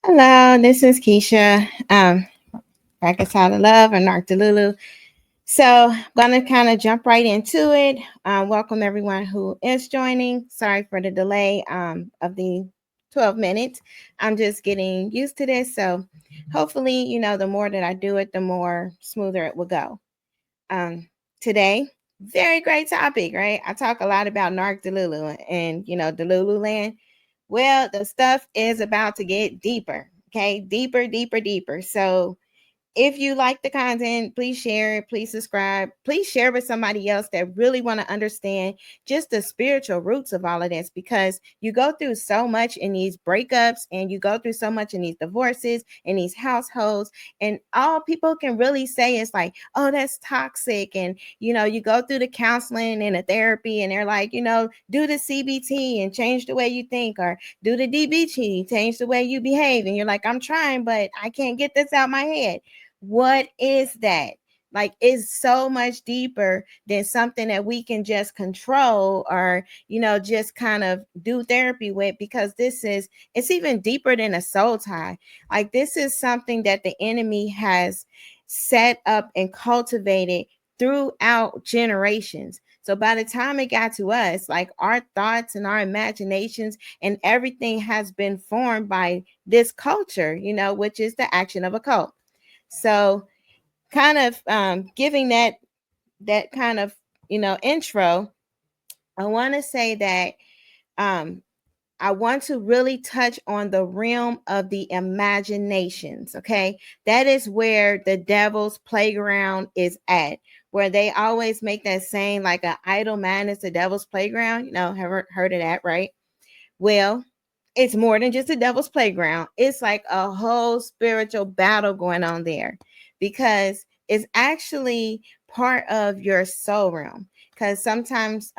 Hello, this is Keisha. Practice how to love and Narc So I'm gonna kind of jump right into it. Welcome everyone who is joining. Sorry for the delay of the 12 minutes. I'm just getting used to this. So hopefully, the more that I do it, the more smoother it will go. Today, very great topic, right? I talk a lot about Narc Delulu and Delulu land. Well, the stuff is about to get deeper. Okay, deeper, deeper, deeper. So if you like the content, please share it, please subscribe, please share with somebody else that really want to understand just the spiritual roots of all of this, because you go through so much in these breakups and you go through so much in these divorces in these households, and all people can really say is like, oh, that's toxic. And you go through the counseling and the therapy and they're like, do the CBT and change the way you think, or do the DBT, change the way you behave. And you're like, I'm trying, but I can't get this out my head. What is that? Like, it's so much deeper than something that we can just control or, just kind of do therapy with, because it's even deeper than a soul tie. Like, this is something that the enemy has set up and cultivated throughout generations. So by the time it got to us, like, our thoughts and our imaginations and everything has been formed by this culture, which is the action of a cult. So, kind of giving that kind of intro, I want to say that um, I want to really touch on the realm of the imaginations. Okay, that is where the devil's playground is at. Where they always make that saying, like, an idle man is the devil's playground. Have heard of that, right? Well, it's more than just a devil's playground. It's like a whole spiritual battle going on there, because it's actually part of your soul realm. Because sometimes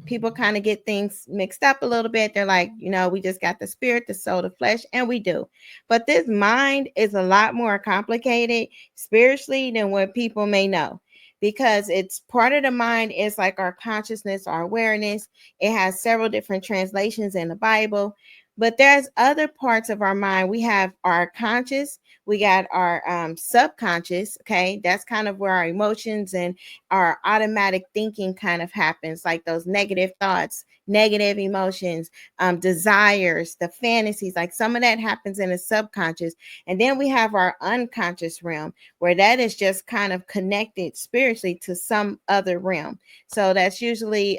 people kind of get things mixed up a little bit. They're like, we just got the spirit, the soul, the flesh, and we do. But this mind is a lot more complicated spiritually than what people may know, because it's part of the mind is like our consciousness, our awareness. It has several different translations in the Bible, but there's other parts of our mind. We have our conscious, we got our subconscious. Okay, that's kind of where our emotions and our automatic thinking kind of happens, like those negative thoughts, negative emotions, desires, the fantasies. Like, some of that happens in the subconscious. And then we have our unconscious realm, where that is just kind of connected spiritually to some other realm. So that's usually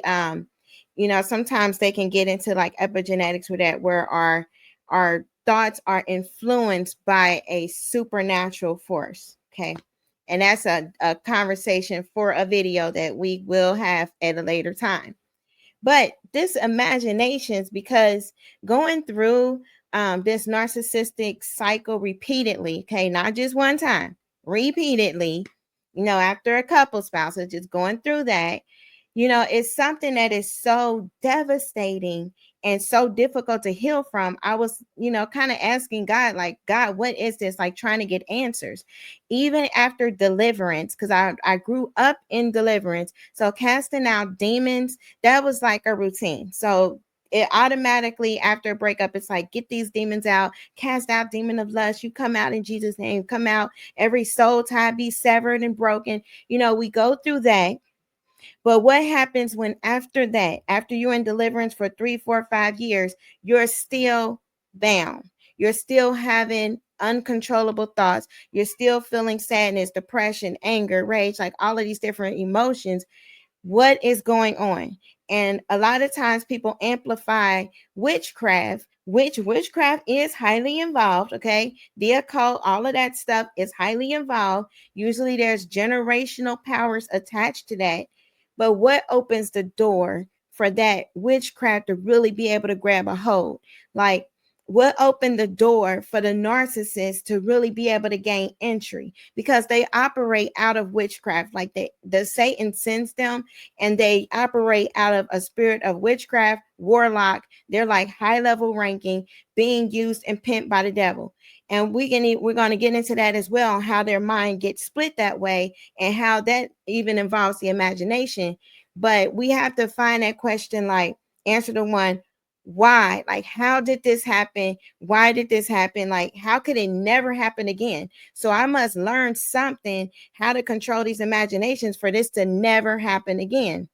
sometimes they can get into like epigenetics with that, where our thoughts are influenced by a supernatural force. Okay, and that's a conversation for a video that we will have at a later time. But this imaginations, because going through this narcissistic cycle repeatedly, okay, not just one time, repeatedly, after a couple spouses, just going through that, it's something that is so devastating and so difficult to heal from. I was, kind of asking God, like, God, what is this? Like, trying to get answers. Even after deliverance, because I grew up in deliverance. So casting out demons, that was like a routine. So it automatically, after a breakup, it's like, get these demons out, cast out demon of lust. You come out in Jesus' name, come out, every soul tie be severed and broken. We go through that. But what happens when after that, after you're in deliverance for 3, 4, 5 years, you're still bound? You're still having uncontrollable thoughts. You're still feeling sadness, depression, anger, rage, like all of these different emotions. What is going on? And a lot of times people amplify witchcraft, which witchcraft is highly involved. Okay, the occult, all of that stuff is highly involved. Usually there's generational powers attached to that. But what opens the door for that witchcraft to really be able to grab a hold? Like, what opened the door for the narcissist to really be able to gain entry? Because they operate out of witchcraft. Like, the Satan sends them, and they operate out of a spirit of witchcraft, warlock. They're like high level ranking, being used and pimped by the devil. And we're going to get into that as well, how their mind gets split that way, and how that even involves the imagination. But we have to find that question, like, answer the one, Why? Like, how did this happen? Why did this happen? Like, how could it never happen again? So I must learn something, how to control these imaginations for this to never happen again.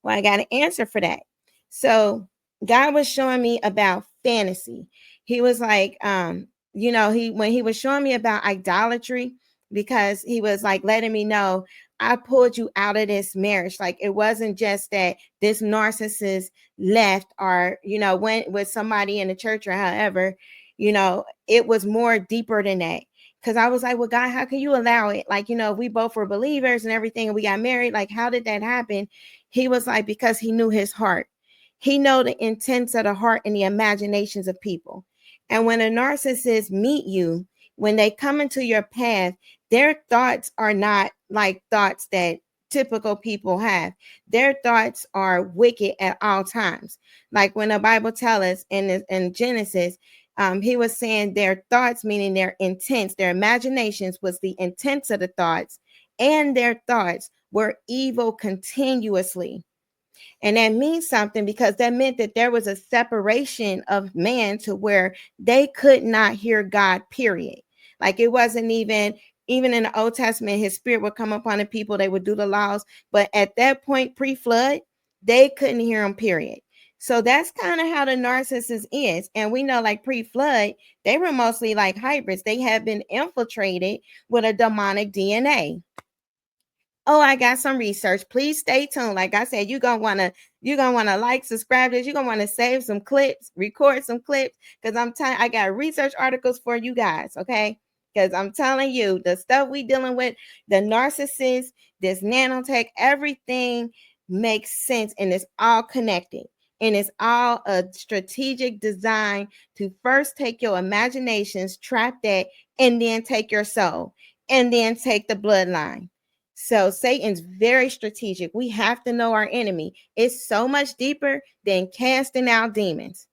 Well, I got an answer for that. So God was showing me about fantasy. He was like, when he was showing me about idolatry, because he was like letting me know, I pulled you out of this marriage. Like, it wasn't just that this narcissist left, or went with somebody in the church, or however, it was more deeper than that. Because I was like, well, God, how can you allow it? Like, we both were believers and everything, and we got married. Like, how did that happen? He was like, because he knew his heart. He know the intents of the heart and the imaginations of people. And when a narcissist meet you, when they come into your path, their thoughts are not like thoughts that typical people have. Their thoughts are wicked at all times. Like when the Bible tells us in Genesis, he was saying their thoughts, meaning their intents, their imaginations was the intents of the thoughts, and their thoughts were evil continuously. And that means something, because that meant that there was a separation of man to where they could not hear God, period. Like, it wasn't even in the Old Testament, his spirit would come upon the people, they would do the laws. But at that point, pre-flood, they couldn't hear him, period. So that's kind of how the narcissist is. And we know, like, pre-flood, they were mostly like hybrids. They had been infiltrated with a demonic DNA. Oh, I got some research. Please stay tuned. Like I said, you're gonna wanna like, subscribe this. You're gonna want to save some clips, record some clips, because I got research articles for you guys, okay? Because I'm telling you, the stuff we dealing with, the narcissist, this nanotech, everything makes sense, and it's all connected. And it's all a strategic design to first take your imaginations, trap that, and then take your soul, and then take the bloodline. So Satan's very strategic. We have to know our enemy. It's so much deeper than casting out demons.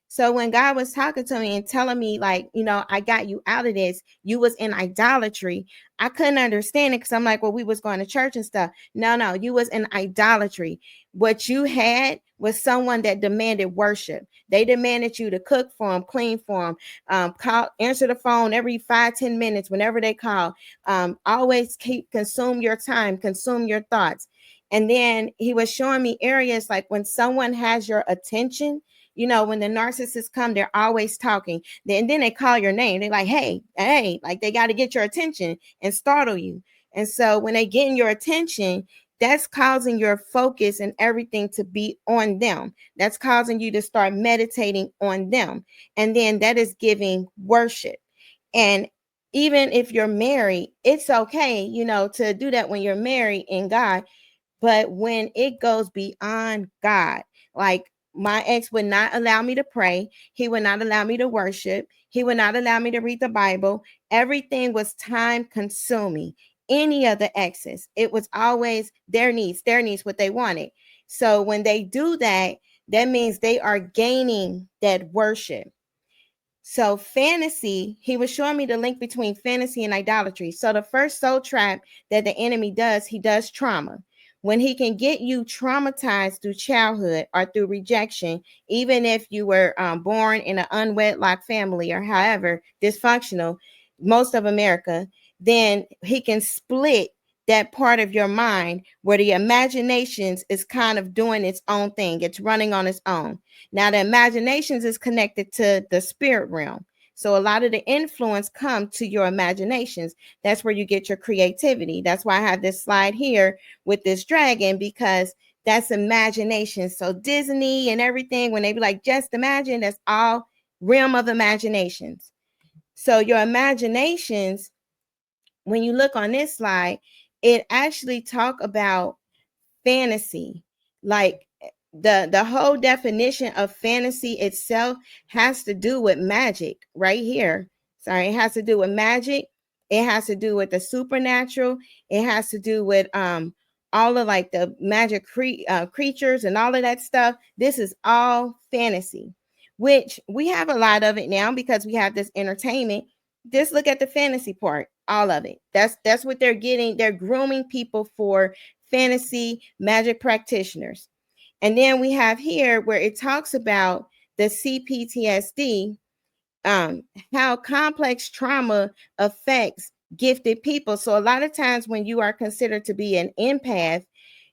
So when God was talking to me and telling me, like, I got you out of this, you was in idolatry, I couldn't understand it, because I'm like, well, we was going to church and stuff. No, you was in idolatry. What you had was someone that demanded worship. They demanded you to cook for them, clean for them, answer the phone every 5-10 minutes whenever they call. Always consume your time, consume your thoughts. And then he was showing me areas like when someone has your attention. When the narcissists come, they're always talking. Then they call your name. They're like, hey, like they got to get your attention and startle you. And so when they get in your attention, that's causing your focus and everything to be on them. That's causing you to start meditating on them. And then that is giving worship. And even if you're married, it's okay, to do that when you're married in God. But when it goes beyond God, like, my ex would not allow me to pray. He would not allow me to worship. He would not allow me to read the Bible. Everything was time consuming. Any of the exes, it was always their needs, what they wanted. So when they do that, that means they are gaining that worship. So fantasy, he was showing me the link between fantasy and idolatry. So the first soul trap that the enemy does, he does trauma. When he can get you traumatized through childhood or through rejection, even if you were born in an unwedlock family or however dysfunctional, most of America, then he can split that part of your mind where the imaginations is kind of doing its own thing. It's running on its own. Now, the imaginations is connected to the spirit realm. So a lot of the influence come to your imaginations. That's where you get your creativity. That's why I have this slide here with this dragon, because that's imagination. So Disney and everything, when they be like, just imagine, that's all realm of imaginations. So your imaginations, when you look on this slide, it actually talk about fantasy. Like, the whole definition of fantasy itself has to do with magic right here. Sorry, it has to do with magic. It has to do with the supernatural. It has to do with all of like the magic creatures and all of that stuff. This is all fantasy, which we have a lot of it now because we have this entertainment. Just look at the fantasy part, all of it. That's what they're getting. They're grooming people for fantasy magic practitioners. And then we have here where it talks about the CPTSD, how complex trauma affects gifted people. So a lot of times when you are considered to be an empath,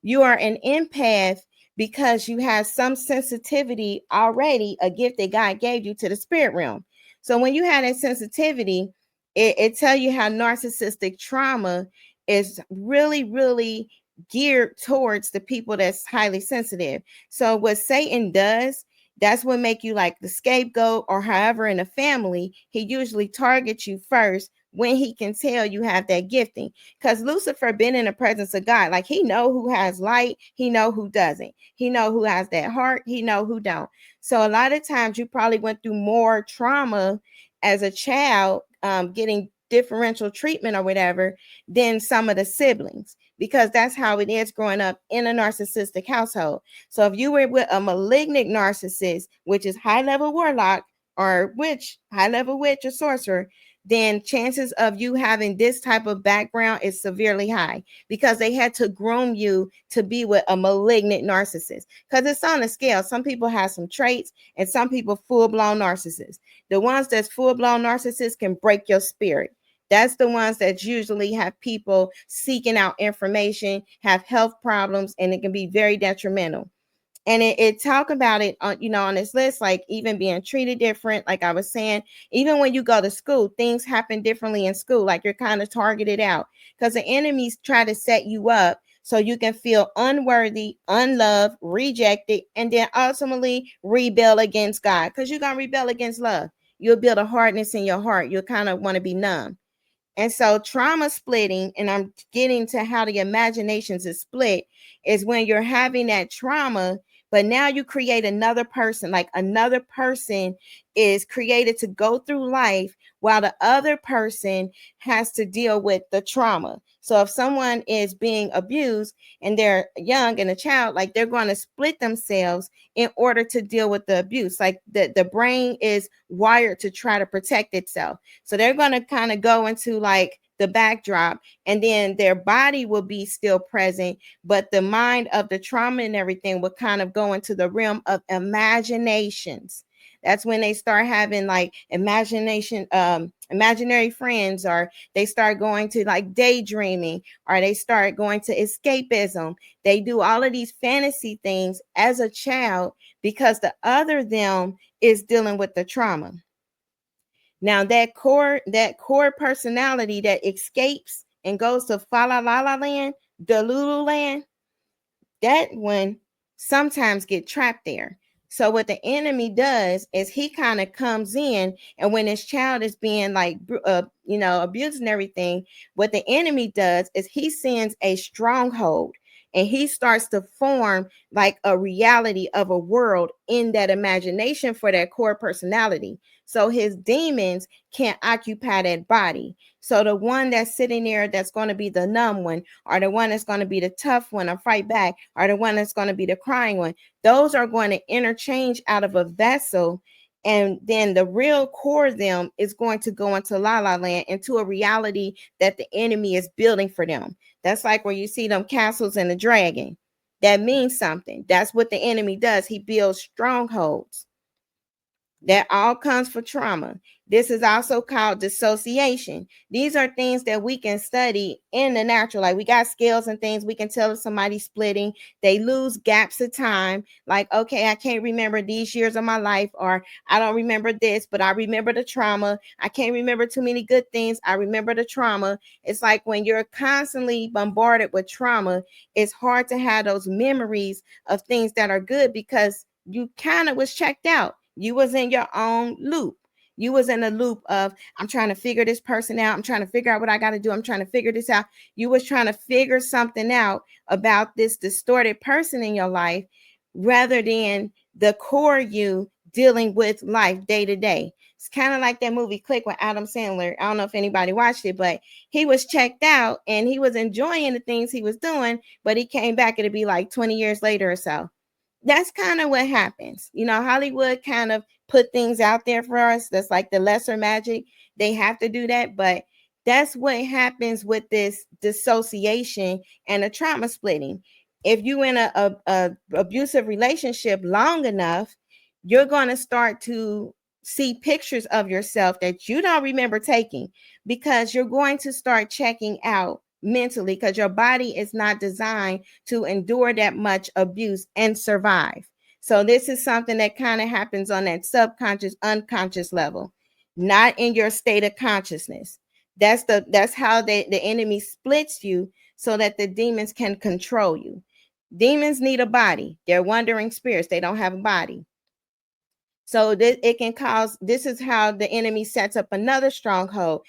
you are an empath because you have some sensitivity already, a gift that God gave you to the spirit realm. So when you have that sensitivity, it tell you how narcissistic trauma is really, really geared towards the people that's highly sensitive. So what Satan does, that's what make you like the scapegoat, or however in a family, he usually targets you first when he can tell you have that gifting. Because Lucifer been in the presence of God. Like he know who has light, he know who doesn't. He know who has that heart, he know who don't. So a lot of times you probably went through more trauma as a child, getting differential treatment or whatever, than some of the siblings, because that's how it is growing up in a narcissistic household. So if you were with a malignant narcissist, which is high level warlock or witch, high level witch or sorcerer, then chances of you having this type of background is severely high, because they had to groom you to be with a malignant narcissist. Because it's on a scale. Some people have some traits and some people full-blown narcissists. The ones that's full-blown narcissists can break your spirit. That's the ones that usually have people seeking out information, have health problems, and it can be very detrimental. And it talk about it on, on this list, like even being treated different. Like I was saying, even when you go to school, things happen differently in school. Like you're kind of targeted out because the enemies try to set you up so you can feel unworthy, unloved, rejected, and then ultimately rebel against God, because you're going to rebel against love. You'll build a hardness in your heart. You'll kind of want to be numb. And so trauma splitting, and I'm getting to how the imaginations is split, is when you're having that trauma, but now you create another person. Like another person is created to go through life while the other person has to deal with the trauma. So if someone is being abused and they're young and a child, like they're going to split themselves in order to deal with the abuse. Like the brain is wired to try to protect itself. So they're going to kind of go into like the backdrop, and then their body will be still present, but the mind of the trauma and everything will kind of go into the realm of imaginations. That's when they start having like imaginary friends, or they start going to like daydreaming, or they start going to escapism. They do all of these fantasy things as a child because the other them is dealing with the trauma. Now that core personality that escapes and goes to fa la la la land, Delulu land, that one sometimes get trapped there. So what the enemy does is he kind of comes in, and when his child is being like abused and everything, what the enemy does is he sends a stronghold, and he starts to form like a reality of a world in that imagination for that core personality. So his demons can't occupy that body. So the one that's sitting there that's going to be the numb one, or the one that's going to be the tough one or fight back, or the one that's going to be the crying one, those are going to interchange out of a vessel. And then the real core of them is going to go into la la land, into a reality that the enemy is building for them. That's like where you see them castles and the dragon. That means something. That's what the enemy does. He builds strongholds. That all comes for trauma. This is also called dissociation. These are things that we can study in the natural. Like we got scales and things. We can tell if somebody's splitting. They lose gaps of time. Like, okay, I can't remember these years of my life, or I don't remember this, but I remember the trauma. I can't remember too many good things. I remember the trauma. It's like when you're constantly bombarded with trauma, it's hard to have those memories of things that are good, because you kind of was checked out. You was in your own loop. You was in a loop of, I'm trying to figure this person out. I'm trying to figure out what I got to do. I'm trying to figure this out. You was trying to figure something out about this distorted person in your life, rather than the core you dealing with life day to day. It's kind of like that movie Click with Adam Sandler. I don't know if anybody watched it, but he was checked out and he was enjoying the things he was doing, but he came back, it'd be like 20 years later or so. That's kind of what happens. Hollywood kind of put things out there for us. That's like the lesser magic. They have to do that. But that's what happens with this dissociation and the trauma splitting. If you in a abusive relationship long enough, you're going to start to see pictures of yourself that you don't remember taking, because you're going to start checking out mentally, because your body is not designed to endure that much abuse and survive. So this is something that kind of happens on that subconscious, unconscious level, not in your state of consciousness. That's how the enemy splits you so that the demons can control you. Demons need a body. They're wandering spirits. They don't have a body. So it can cause, this is how the enemy sets up another stronghold,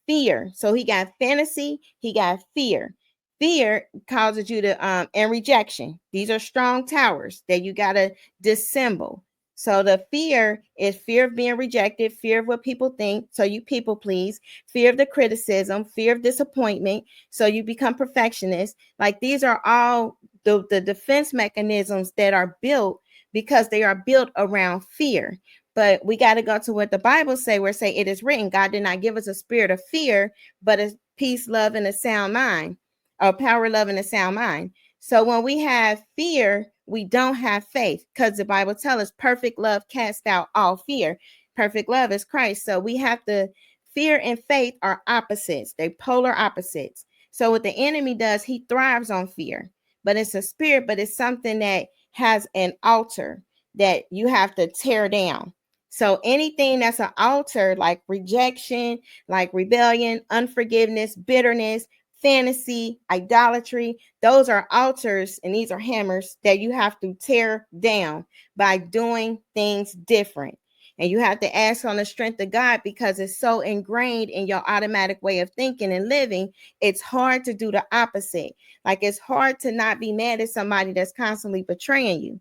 fear. So he got fantasy, he got fear. Fear causes you to, and rejection. These are strong towers that you got to dissemble. So the fear is fear of being rejected, fear of what people think. So you people please, fear of the criticism, fear of disappointment. So you become perfectionist. Like these are all the defense mechanisms that are built because they are built around fear. But we got to go to what the Bible say, where say it is written, God did not give us a spirit of fear, but a peace, love, and a sound mind, or power, love, and a sound mind. So when we have fear, we don't have faith, because the Bible tells us perfect love casts out all fear. Perfect love is Christ. So we have to, fear and faith are opposites. They're polar opposites. So what the enemy does, he thrives on fear, but it's a spirit, but it's something that has an altar that you have to tear down. So anything that's an altar, like rejection, like rebellion, unforgiveness, bitterness, fantasy, idolatry, those are altars, and these are hammers that you have to tear down by doing things different. And you have to ask on the strength of God, because it's so ingrained in your automatic way of thinking and living. It's hard to do the opposite. Like it's hard to not be mad at somebody that's constantly betraying you.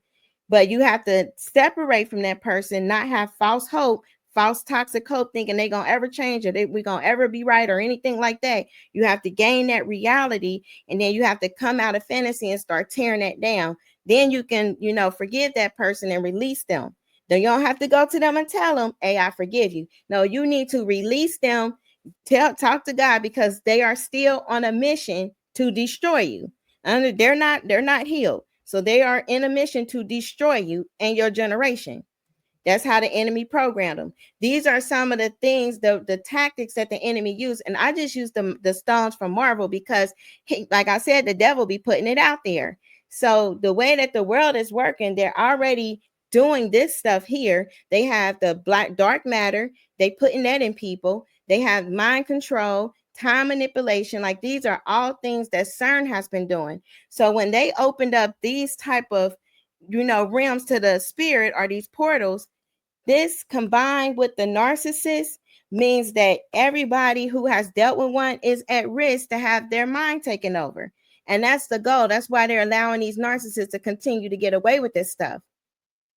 But you have to separate from that person, not have false hope, false toxic hope, thinking they're going to ever change, or we're going to ever be right, or anything like that. You have to gain that reality, and then you have to come out of fantasy and start tearing that down. Then you can, forgive that person and release them. Then you don't have to go to them and tell them, hey, I forgive you. No, you need to release them. Talk to God, because they are still on a mission to destroy you. And they're not healed. So they are in a mission to destroy you and your generation. That's how the enemy programmed them. These are some of the things, the tactics that the enemy used. And I just use the stones from Marvel because, like I said, the devil be putting it out there. So the way that the world is working, they're already doing this stuff here. They have the dark matter. They putting that in people. They have mind control, time manipulation. Like these are all things that CERN has been doing. So when they opened up these type of realms to the spirit, or these portals, this combined with the narcissist means that everybody who has dealt with one is at risk to have their mind taken over. And that's the goal. That's why they're allowing these narcissists to continue to get away with this stuff.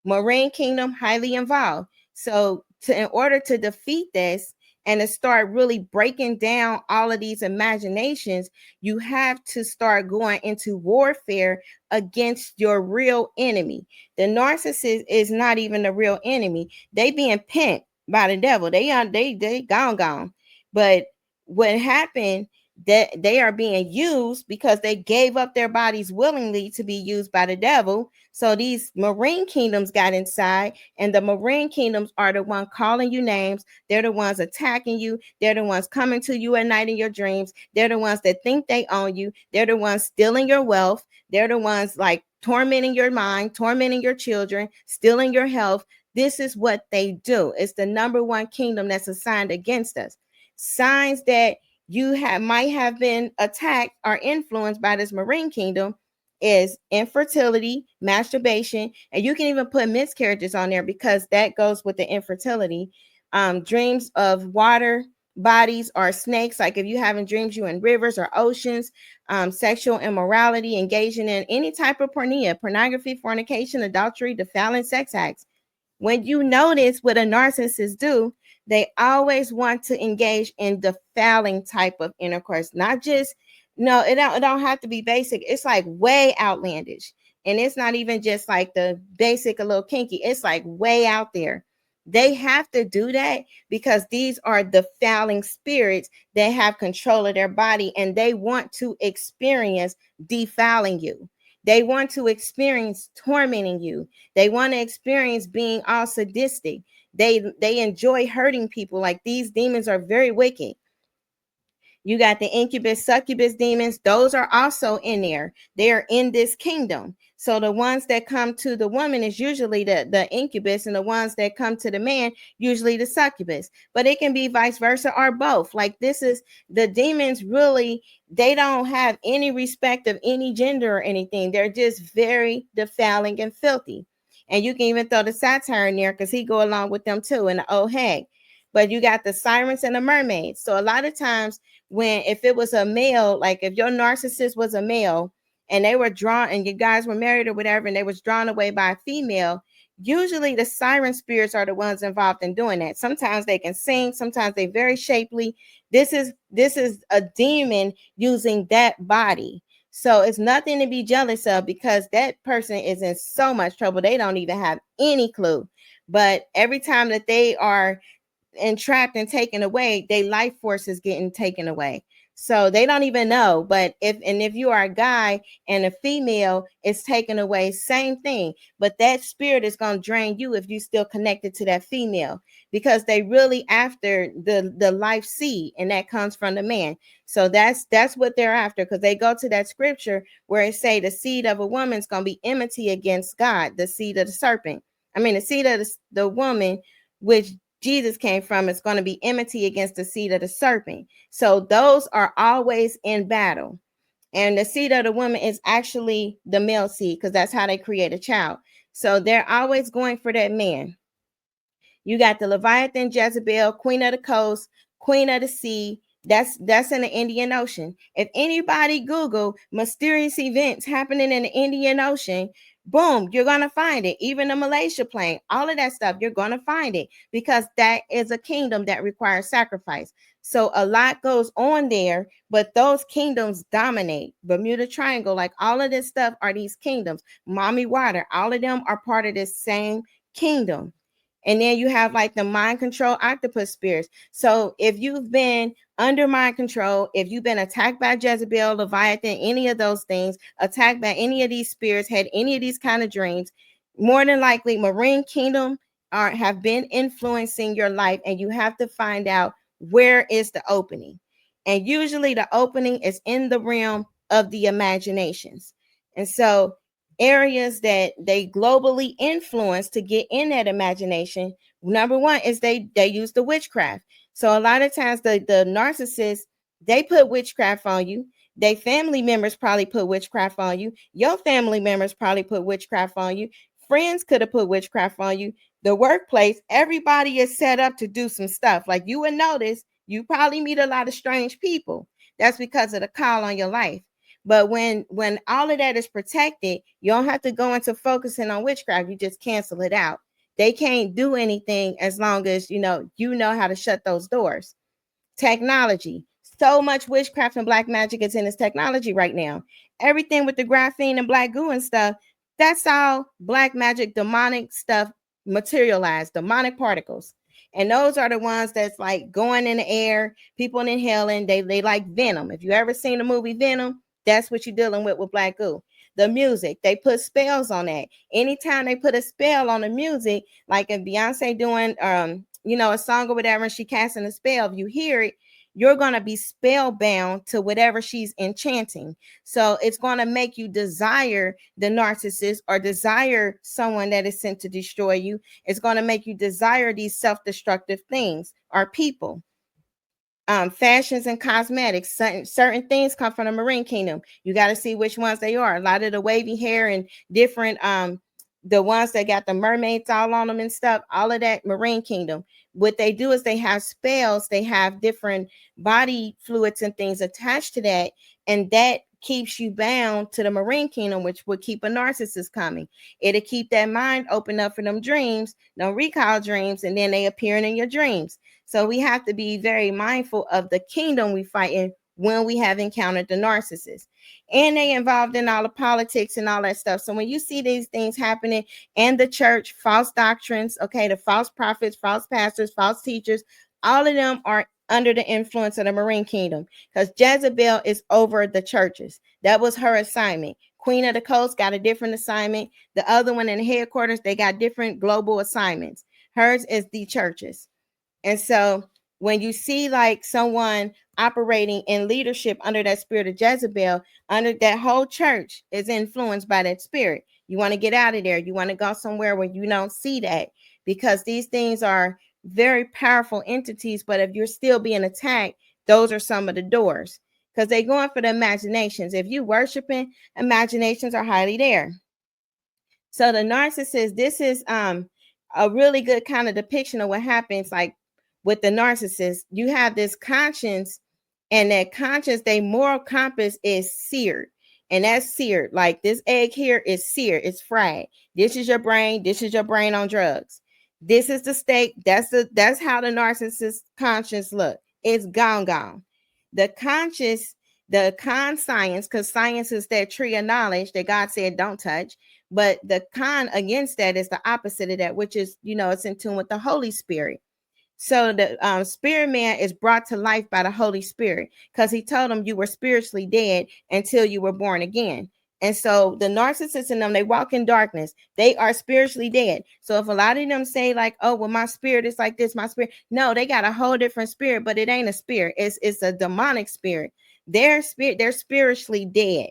Marine Kingdom, highly involved. So in order to defeat this and to start really breaking down all of these imaginations, you have to start going into warfare against your real enemy. The narcissist is not even the real enemy. They being pimped by the devil. They gone. But what happened, that they are being used because they gave up their bodies willingly to be used by the devil. So these marine kingdoms got inside, and the marine kingdoms are the ones calling you names. They're the ones attacking you. They're the ones coming to you at night in your dreams. They're the ones that think they own you. They're the ones stealing your wealth. They're the ones like tormenting your mind, tormenting your children, stealing your health. This is what they do. It's the number one kingdom that's assigned against us. Signs that you might have been attacked or influenced by this marine kingdom is infertility, masturbation, and you can even put miscarriages on there because that goes with the infertility. Dreams of water bodies or snakes, like if you having dreams you in rivers or oceans. Sexual immorality, engaging in any type of pornography, fornication, adultery, defiling sex acts. When you notice what a narcissist do, they always want to engage in defiling type of intercourse. Not just, no, it don't have to be basic. It's like way outlandish. And it's not even just like the basic, a little kinky. It's like way out there. They have to do that because these are defiling spirits that have control of their body, and they want to experience defiling you. They want to experience tormenting you. They want to experience being all sadistic. They enjoy hurting people. Like, these demons are very wicked. You got the incubus, succubus demons. Those are also in there. They're in this kingdom. So the ones that come to the woman is usually the incubus, and the ones that come to the man, usually the succubus. But it can be vice versa or both. Like, this is the demons really, they don't have any respect of any gender or anything. They're just very defiling and filthy. And you can even throw the satire in there because he go along with them too, and the old hag. But you got the sirens and the mermaids. So a lot of times, when if it was a male, like if your narcissist was a male and they were drawn, and you guys were married or whatever, and they was drawn away by a female, usually the siren spirits are the ones involved in doing that. Sometimes they can sing, sometimes they very shapely. This is a demon using that body. So it's nothing to be jealous of, because that person is in so much trouble. They don't even have any clue. But every time that they are entrapped and taken away, their life force is getting taken away. So they don't even know. But if you are a guy and a female is taken away, same thing. But that spirit is going to drain you if you still connected to that female, because they really after the life seed, and that comes from the man. So that's what they're after, because they go to that scripture where it say the seed of a woman is going to be enmity against God, the seed of the serpent. I mean, the seed of the woman, which Jesus came from, is going to be enmity against the seed of the serpent. So those are always in battle. And the seed of the woman is actually the male seed, because that's how they create a child. So they're always going for that man. You got the Leviathan, Jezebel, Queen of the Coast, Queen of the Sea. That's in the Indian Ocean. If anybody Google mysterious events happening in the Indian Ocean, boom, you're going to find it. Even the Malaysia plane, all of that stuff, you're going to find it, because that is a kingdom that requires sacrifice. So a lot goes on there, but those kingdoms dominate. Bermuda Triangle, like all of this stuff are these kingdoms. Mommy Water, all of them are part of this same kingdom. And then you have like the mind control octopus spirits. So if you've been under mind control, if you've been attacked by Jezebel, Leviathan, any of those things, attacked by any of these spirits, had any of these kind of dreams, more than likely marine kingdom have been influencing your life, and you have to find out where is the opening. And usually the opening is in the realm of the imaginations. And so areas that they globally influence to get in that imagination, number one is they use the witchcraft. So a lot of times the narcissists, they put witchcraft on you. They family members probably put witchcraft on you. Your family members probably put witchcraft on you. Friends could have put witchcraft on you. The workplace, everybody is set up to do some stuff. Like, you would notice you probably meet a lot of strange people. That's because of the call on your life. But when all of that is protected, you don't have to go into focusing on witchcraft. You just cancel it out. They can't do anything as long as you know how to shut those doors. Technology. So much witchcraft and black magic is in this technology right now. Everything with the graphene and black goo and stuff, that's all black magic, demonic stuff materialized, demonic particles. And those are the ones that's like going in the air, people inhaling, they like venom. If you ever seen the movie Venom, that's what you're dealing with black goo. The music, they put spells on that. Anytime they put a spell on the music, like if Beyonce doing a song or whatever, and she casting a spell, if you hear it, you're going to be spellbound to whatever she's enchanting. So it's going to make you desire the narcissist or desire someone that is sent to destroy you. It's going to make you desire these self-destructive things or people. Fashions and cosmetics, certain things come from the marine kingdom. You got to see which ones they are. A lot of the wavy hair and different the ones that got the mermaids all on them and stuff, all of that marine kingdom. What they do is they have spells, they have different body fluids and things attached to that, and that keeps you bound to the marine kingdom, which would keep a narcissist coming. It'll keep that mind open up for them dreams, no recall dreams, and then they appearing in your dreams. So we have to be very mindful of the kingdom we fight in when we have encountered the narcissist. And they involved in all the politics and all that stuff. So when you see these things happening in the church, false doctrines, okay, the false prophets, false pastors, false teachers, all of them are under the influence of the marine kingdom, because Jezebel is over the churches. That was her assignment. Queen of the Coast got a different assignment. The other one in the headquarters, they got different global assignments. Hers is the churches. And so when you see like someone operating in leadership under that spirit of Jezebel, under that whole church is influenced by that spirit. You want to get out of there. You want to go somewhere where you don't see that, because these things are very powerful entities. But if you're still being attacked, those are some of the doors, because they're going for the imaginations. If you worshiping, imaginations are highly there. So the narcissist, this is a really good kind of depiction of what happens like with the narcissist. You have this conscience, and that conscience, their moral compass is seared. And that's seared. Like this egg here is seared, it's fried. This is your brain, this is your brain on drugs. This is the steak. That's how the narcissist conscience look. It's gone. The conscious, the conscience, because science is that tree of knowledge that God said don't touch. But the con against that is the opposite of that, which is, it's in tune with the Holy Spirit. So the spirit man is brought to life by the Holy Spirit, because he told them you were spiritually dead until you were born again. And so the narcissists in them, they walk in darkness. They are spiritually dead. So if a lot of them say like, oh, well, my spirit is like this, my spirit. No, they got a whole different spirit, but it ain't a spirit. It's a demonic spirit. Their spirit, they're spiritually dead.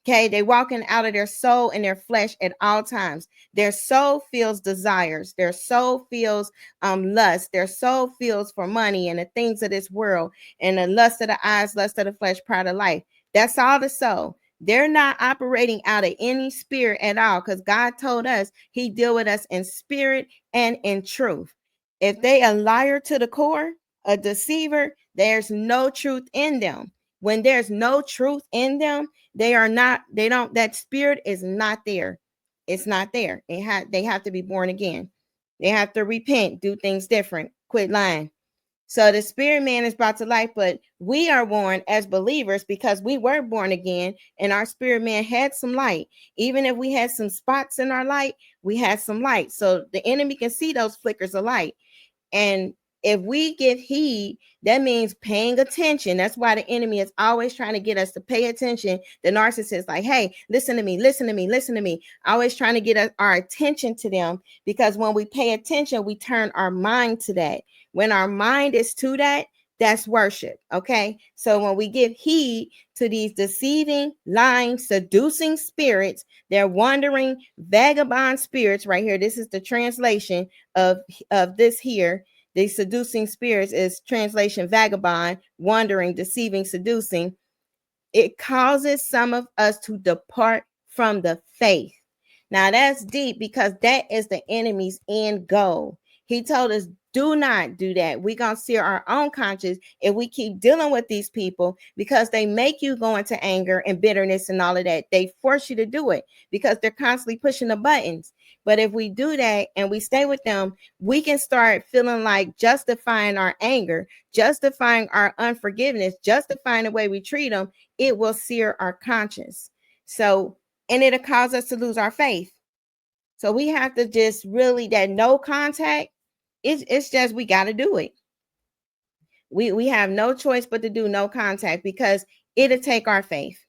Okay, they walking out of their soul and their flesh at all times. Their soul feels desires. Their soul feels lust. Their soul feels for money and the things of this world, and the lust of the eyes, lust of the flesh, pride of life. That's all the soul. They're not operating out of any spirit at all, because God told us he deal with us in spirit and in truth. If they a liar to the core, a deceiver, there's no truth in them. When there's no truth in them, that spirit is not there. It's not there. They have to be born again. They have to repent, do things different, quit lying. So the spirit man is brought to life, but we are born as believers because we were born again, and our spirit man had some light. Even if we had some spots in our light, we had some light. So the enemy can see those flickers of light. And if we give heed, that means paying attention. That's why the enemy is always trying to get us to pay attention. The narcissist, like, hey, listen to me, listen to me, listen to me. Always trying to get our attention to them, because when we pay attention, we turn our mind to that. When our mind is to that, that's worship. Okay. So when we give heed to these deceiving, lying, seducing spirits, they're wandering, vagabond spirits right here. This is the translation of this here. The seducing spirits is translation vagabond, wandering, deceiving, seducing. It causes some of us to depart from the faith. Now that's deep, because that is the enemy's end goal. He told us, do not do that. We're going to sear our own conscience if we keep dealing with these people, because they make you go into anger and bitterness and all of that. They force you to do it because they're constantly pushing the buttons. But if we do that and we stay with them, we can start feeling like justifying our anger, justifying our unforgiveness, justifying the way we treat them. It will sear our conscience. So, and it'll cause us to lose our faith. So we have to just really, that no contact, it's just, we got to do it. We have no choice but to do no contact, because it'll take our faith.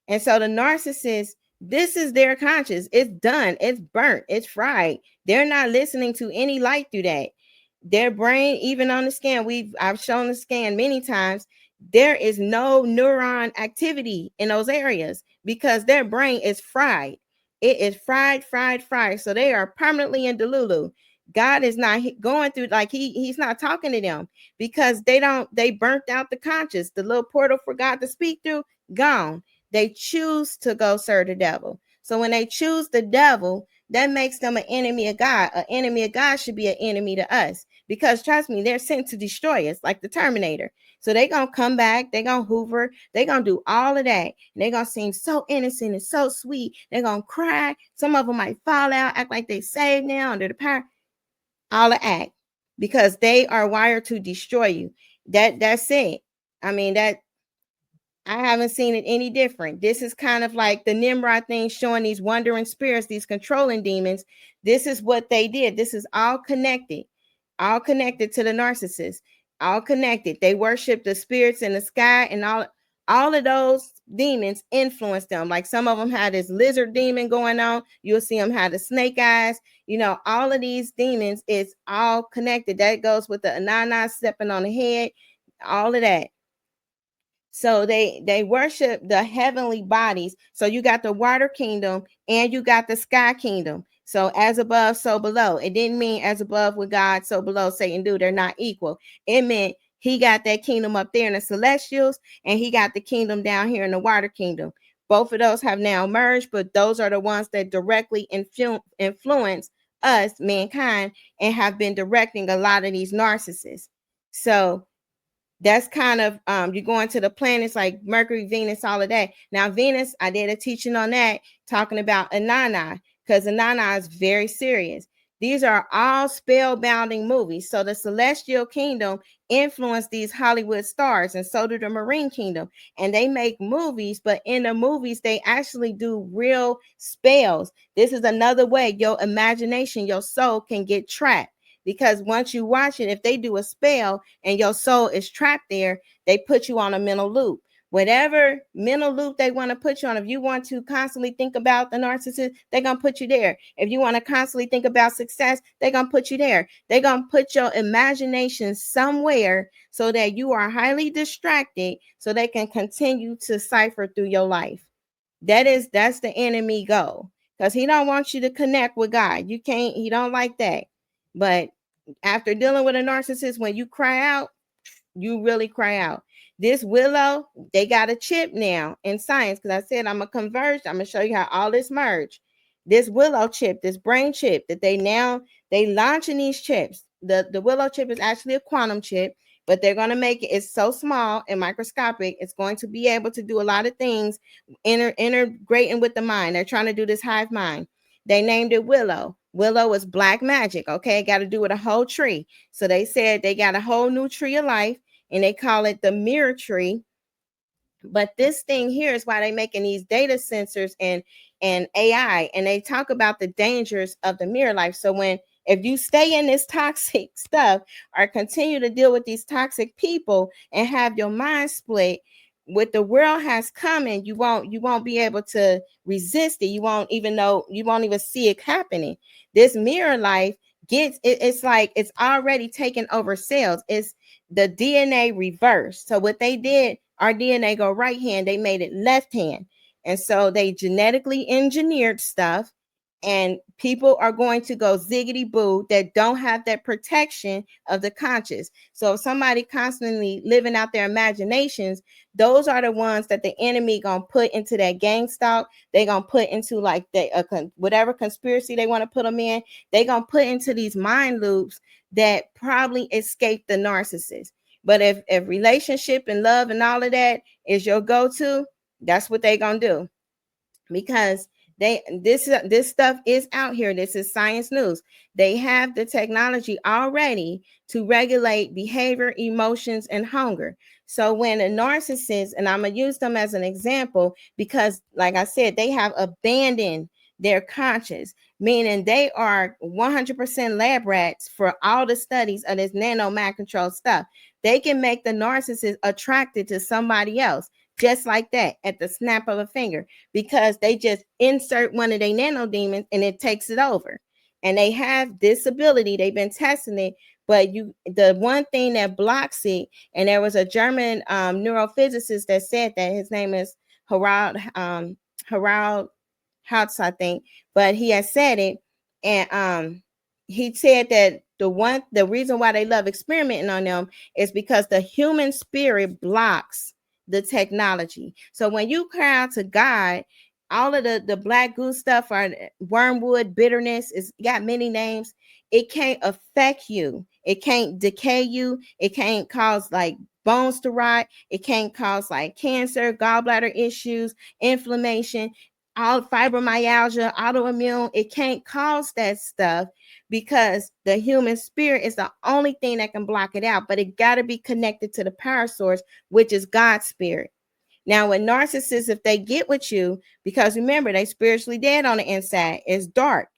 And so the narcissist, this is their conscience. It's done. It's burnt. It's fried. They're not listening to any light through that. Their brain, even on the scan, I've shown the scan many times, there is no neuron activity in those areas, because their brain is fried. It is fried. So they are permanently in Delulu. God is not going through, like he's not talking to them, because they burnt out the conscience. The little portal for God to speak through, gone. They choose to go serve the devil. So when they choose the devil, that makes them an enemy of God. An enemy of God should be an enemy to us, because trust me, they're sent to destroy us, like the Terminator. So they're going to come back. They're going to hoover. They're going to do all of that. And they're going to seem so innocent and so sweet. They're going to cry. Some of them might fall out, act like they saved now under the power. All the act, because they are wired to destroy you. That's it. I mean, I haven't seen it any different. This is kind of like the Nimrod thing, showing these wandering spirits, these controlling demons. This is what they did. This is all connected to the narcissist, all connected. They worship the spirits in the sky and all of those demons influence them. Like some of them had this lizard demon going on. You'll see them have the snake eyes. All of these demons is all connected. That goes with the ananas stepping on the head, all of that. So they worship the heavenly bodies. So you got the water kingdom and you got the sky kingdom. So as above, so below. It didn't mean as above with God, so below Satan do. They're not equal. It meant he got that kingdom up there in the celestials and he got the kingdom down here in the water kingdom. Both of those have now merged, but those are the ones that directly influence us, mankind, and have been directing a lot of these narcissists. So that's kind of you go into the planets like Mercury, Venus, all of that. Now Venus, I did a teaching on that, talking about Inanna, because Inanna is very serious. These are all spellbinding movies. So the celestial kingdom influenced these Hollywood stars, and so do the marine kingdom. And they make movies, but in the movies they actually do real spells. This is another way your imagination, your soul can get trapped. Because once you watch it, if they do a spell and your soul is trapped there, they put you on a mental loop. Whatever mental loop they want to put you on, if you want to constantly think about the narcissist, they're going to put you there. If you want to constantly think about success, they're going to put you there. They're going to put your imagination somewhere so that you are highly distracted so they can continue to cipher through your life. That's the enemy goal, because he don't want you to connect with God. He don't like that. But after dealing with a narcissist, when you cry out, you really cry out. This Willow, they got a chip now in science, because I said I'm going to converge. I'm going to show you how all this merged. This Willow chip, this brain chip that they launching these chips. The Willow chip is actually a quantum chip, but they're going to make it's so small and microscopic. It's going to be able to do a lot of things, integrating with the mind. They're trying to do this hive mind. They named it Willow. Willow is black magic. Okay, got to do with a whole tree. So they said they got a whole new tree of life, and they call it the mirror tree. But this thing here is why they're making these data sensors and AI, and they talk about the dangers of the mirror life. So if you stay in this toxic stuff or continue to deal with these toxic people and have your mind split, what the world has coming, you won't be able to resist it. You won't even see it happening. This mirror life it's like it's already taken over cells. It's the DNA reverse. So what they did, our DNA go right hand, they made it left hand. And so they genetically engineered stuff, and people are going to go ziggity boo that don't have that protection of the conscious. So if somebody constantly living out their imaginations, those are the ones that the enemy gonna put into that gang stalk. They gonna put into like whatever conspiracy they want to put them in. They gonna put into these mind loops that probably escape the narcissist. But if relationship and love and all of that is your go-to, that's what they gonna do. Because this stuff is out here. This is science news. They have the technology already to regulate behavior, emotions, and hunger. So when a narcissist, and I'm gonna use them as an example because, like I said, they have abandoned their conscious, meaning they are 100% lab rats for all the studies of this nano mind control stuff. They can make the narcissist attracted to somebody else just like that at the snap of a finger, because they just insert one of their nano demons and it takes it over. And they have this ability. They've been testing it, but the one thing that blocks it, and there was a German neurophysicist that said that, his name is Harald Hautz, I think, but he has said it, and he said that the reason why they love experimenting on them is because the human spirit blocks the technology. So when you cry out to God, all of the black goo stuff or wormwood bitterness, is got many names. It can't affect you. It can't decay you. It can't cause like bones to rot. It can't cause like cancer, gallbladder issues, inflammation, all fibromyalgia, autoimmune. It can't cause that stuff because the human spirit is the only thing that can block it out. But it got to be connected to the power source, which is God's spirit. Now, with narcissists, if they get with you, because remember, they spiritually dead on the inside, it's dark.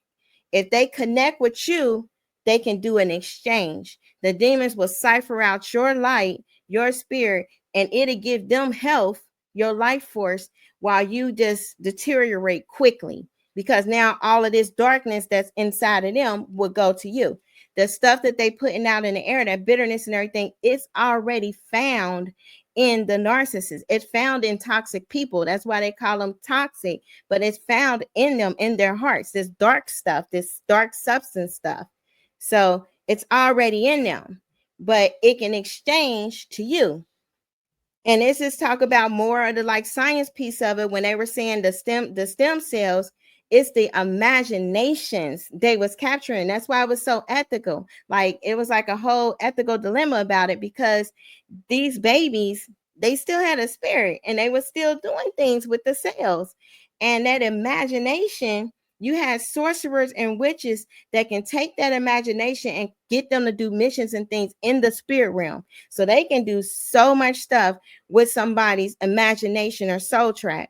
If they connect with you, they can do an exchange. The demons will cipher out your light, your spirit, and it'll give them health your life force while you just deteriorate quickly, because now all of this darkness that's inside of them will go to you. The stuff that they putting out in the air, that bitterness and everything, it's already found in the narcissist. It's found in toxic people. That's why they call them toxic, but it's found in them, in their hearts, this dark stuff, this dark substance stuff. So it's already in them, but it can exchange to you. And this is talk about more of the like science piece of it. When they were saying the stem cells, it's the imaginations they was capturing. That's why it was so ethical. Like it was like a whole ethical dilemma about it, because these babies, they still had a spirit and they were still doing things with the cells. And that imagination, you had sorcerers and witches that can take that imagination and get them to do missions and things in the spirit realm. So they can do so much stuff with somebody's imagination or soul track.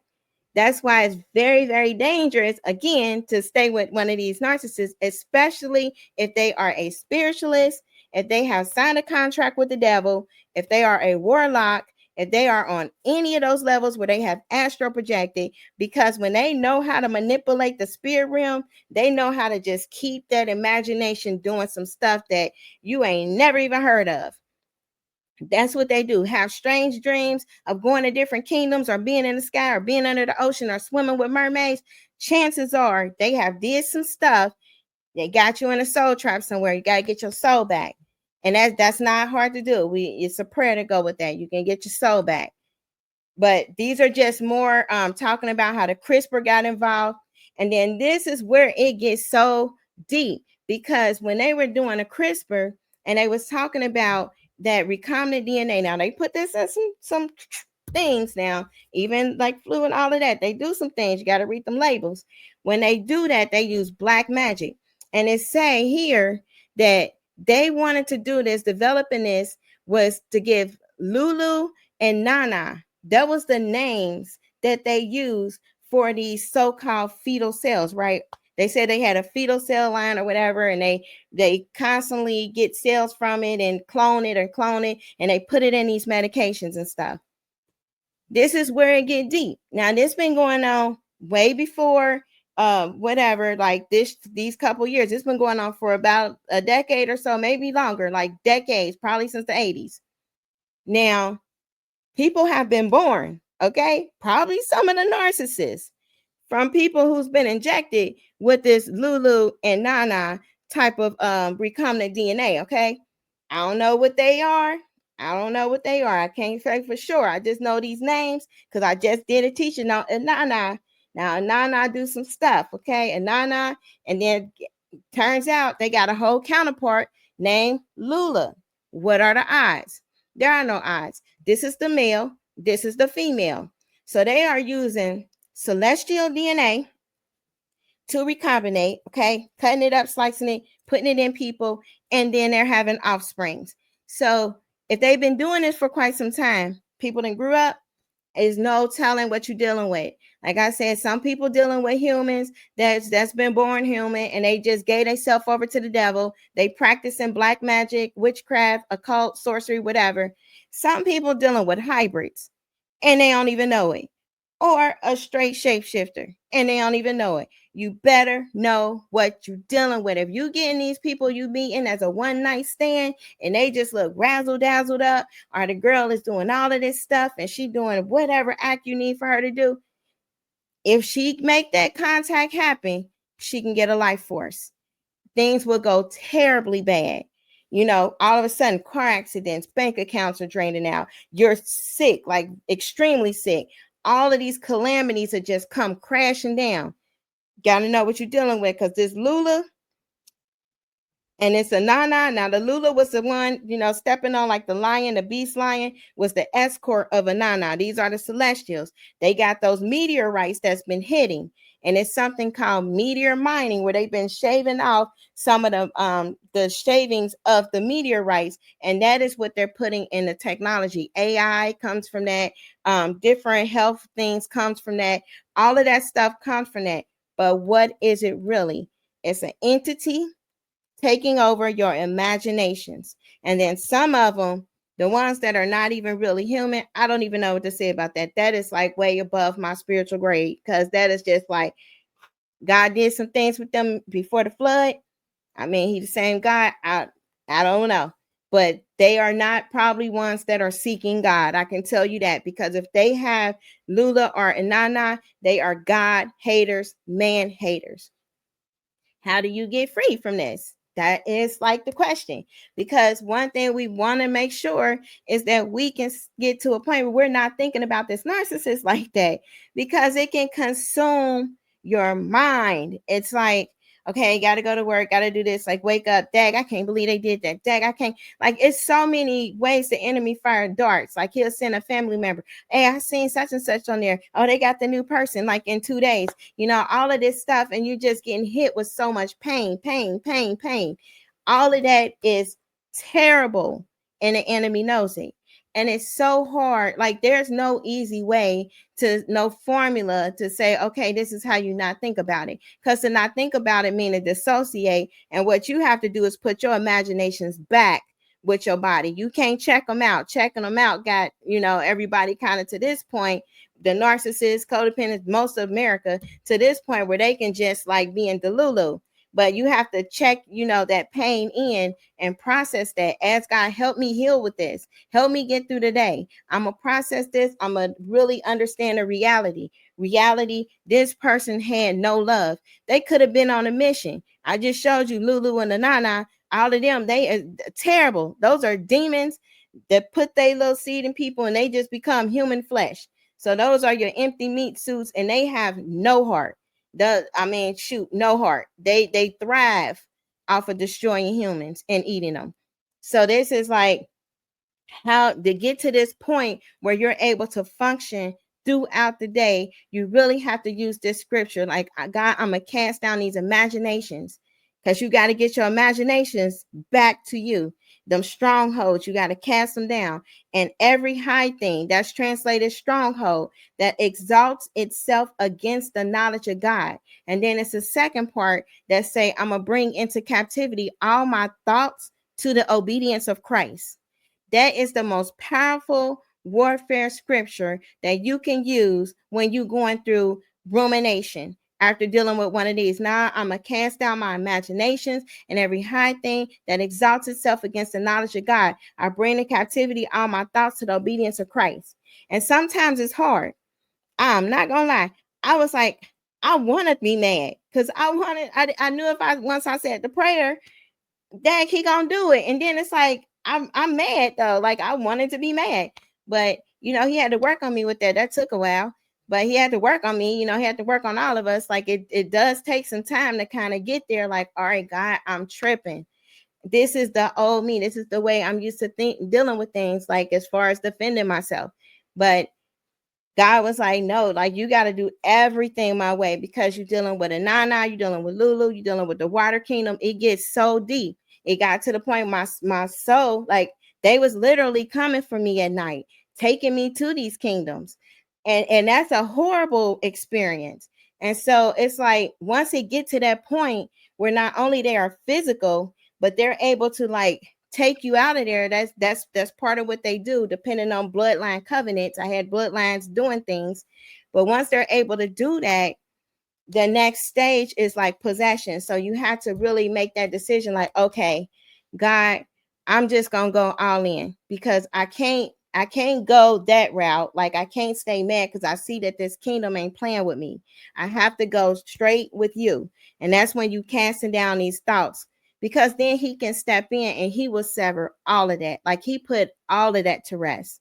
That's why it's very, very dangerous, again, to stay with one of these narcissists, especially if they are a spiritualist, if they have signed a contract with the devil, if they are a warlock, if they are on any of those levels where they have astral projected, because when they know how to manipulate the spirit realm, they know how to just keep that imagination doing some stuff that you ain't never even heard of. That's what they do. Have strange dreams of going to different kingdoms, or being in the sky, or being under the ocean, or swimming with mermaids. Chances are they have did some stuff. They got you in a soul trap somewhere. You got to get your soul back. And that's not hard to do. It's a prayer to go with that. You can get your soul back. But these are just more talking about how the CRISPR got involved. And then this is where it gets so deep, because when they were doing a CRISPR and they was talking about that recombinant DNA. Now they put this in some things now, even like flu and all of that. They do some things. You got to read them labels. When they do that, they use black magic. And it say here that they wanted to do this, developing this was to give Lulu and Nana. That was the names that they use for these so-called fetal cells, right? They said they had a fetal cell line or whatever, and they constantly get cells from it and clone it, and they put it in these medications and stuff. This is where it get deep. Now, this been going on way before whatever, like these couple years. It's been going on for about a decade or so, maybe longer, like decades, probably since the 80s. Now, people have been born, okay? Probably some of the narcissists from people who's been injected with this Lulu and Nana type of recombinant DNA, okay? I don't know what they are. I can't say for sure. I just know these names because I just did a teaching on Nana. Now, Nana do some stuff, okay? And Nana, and then turns out they got a whole counterpart named Lula. What are the odds? There are no odds. This is the male. This is the female. So they are using celestial DNA to recombinate, okay? Cutting it up, slicing it, putting it in people, and then they're having offsprings. So if they've been doing this for quite some time, people that grew up, is no telling what you're dealing with. Like I said, some people dealing with humans that's been born human, and they just gave themselves over to the devil. They practicing black magic, witchcraft, occult, sorcery, whatever. Some people dealing with hybrids, and they don't even know it. Or a straight shapeshifter, and they don't even know it. You better know what you're dealing with. If you getting these people you meeting as a one night stand, and they just look razzle dazzled up, or the girl is doing all of this stuff and she doing whatever act you need for her to do, if she make that contact happen, she can get a life force. Things will go terribly bad. You know, all of a sudden, car accidents, bank accounts are draining out. You're sick, like extremely sick. All of these calamities have just come crashing down. Got to know what you're dealing with, because this Lula and it's a Nana. Now, the Lula was the one, stepping on like the lion, the beast lion was the escort of a Nana. These are the celestials. They got those meteorites that's been hitting. And it's something called meteor mining, where they've been shaving off some of the shavings of the meteorites. And that is what they're putting in the technology. AI comes from that. Different health things comes from that. All of that stuff comes from that. But what is it really? It's an entity taking over your imaginations. And then some of them The ones that are not even really human, I don't even know what to say about that. That is like way above my spiritual grade, because that is just like God did some things with them before the flood. I mean, he's the same God. I don't know. But they are not probably ones that are seeking God. I can tell you that, because if they have Lula or Inanna, they are God haters, man haters. How do you get free from this? That is like the question. Because one thing we want to make sure is that we can get to a point where we're not thinking about this narcissist like that, because it can consume your mind. It's like, okay, gotta go to work, gotta do this, like wake up, dag, I can't believe they did that, dag, I can't, like, it's so many ways the enemy fire darts. Like, he'll send a family member, hey, I seen such and such on there, oh, they got the new person like in 2 days, all of this stuff, and you're just getting hit with so much pain. All of that is terrible, and the enemy knows it. And it's so hard. Like, there's no easy way, no formula to say, okay, this is how you not think about it. Because to not think about it means to dissociate. And what you have to do is put your imaginations back with your body. You can't check them out. Checking them out got, everybody kind of to this point, the narcissists, codependents, most of America, to this point where they can just like be in Delulu. But you have to check, that pain in and process that. Ask God, help me heal with this. Help me get through the day. I'm going to process this. I'm going to really understand the reality. This person had no love. They could have been on a mission. I just showed you Lulu and the Nana. All of them, they are terrible. Those are demons that put their little seed in people, and they just become human flesh. So those are your empty meat suits, and they have no heart. No heart. They thrive off of destroying humans and eating them. So this is like how to get to this point where you're able to function throughout the day. You really have to use this scripture. Like, God, I'm gonna cast down these imaginations, because you got to get your imaginations back to you. Them strongholds, you got to cast them down. And every high thing, that's translated stronghold, that exalts itself against the knowledge of God. And then it's the second part that say, I'm gonna bring into captivity all my thoughts to the obedience of Christ. That is the most powerful warfare scripture that you can use when you're going through rumination after dealing with one of these. Now I'm going to cast down my imaginations and every high thing that exalts itself against the knowledge of God. I bring in captivity all my thoughts to the obedience of Christ. And sometimes it's hard. I'm not going to lie. I was like, I want to be mad, because I knew once I said the prayer, dang, he gonna do it. And then it's like, I'm mad though. Like, I wanted to be mad, but he had to work on me with that. That took a while, but he had to work on me. He had to work on all of us. Like, it does take some time to kind of get there. Like, all right, God, I'm tripping. This is the old me. This is the way I'm used to dealing with things, like as far as defending myself. But God was like, no, like, you got to do everything my way, because you're dealing with a Nana, you're dealing with Lulu, you're dealing with the water kingdom. It gets so deep. It got to the point my soul, like, they was literally coming for me at night, taking me to these kingdoms. And that's a horrible experience. And so it's like, once it get to that point where not only they are physical, but they're able to like take you out of there. That's part of what they do, depending on bloodline covenants. I had bloodlines doing things, but once they're able to do that, the next stage is like possession. So you have to really make that decision, like, okay, God, I'm just gonna go all in, because I can't go that route. Like, I can't stay mad because I see that this kingdom ain't playing with me. I have to go straight with you. And that's when you casting down these thoughts, because then he can step in and he will sever all of that. Like, he put all of that to rest.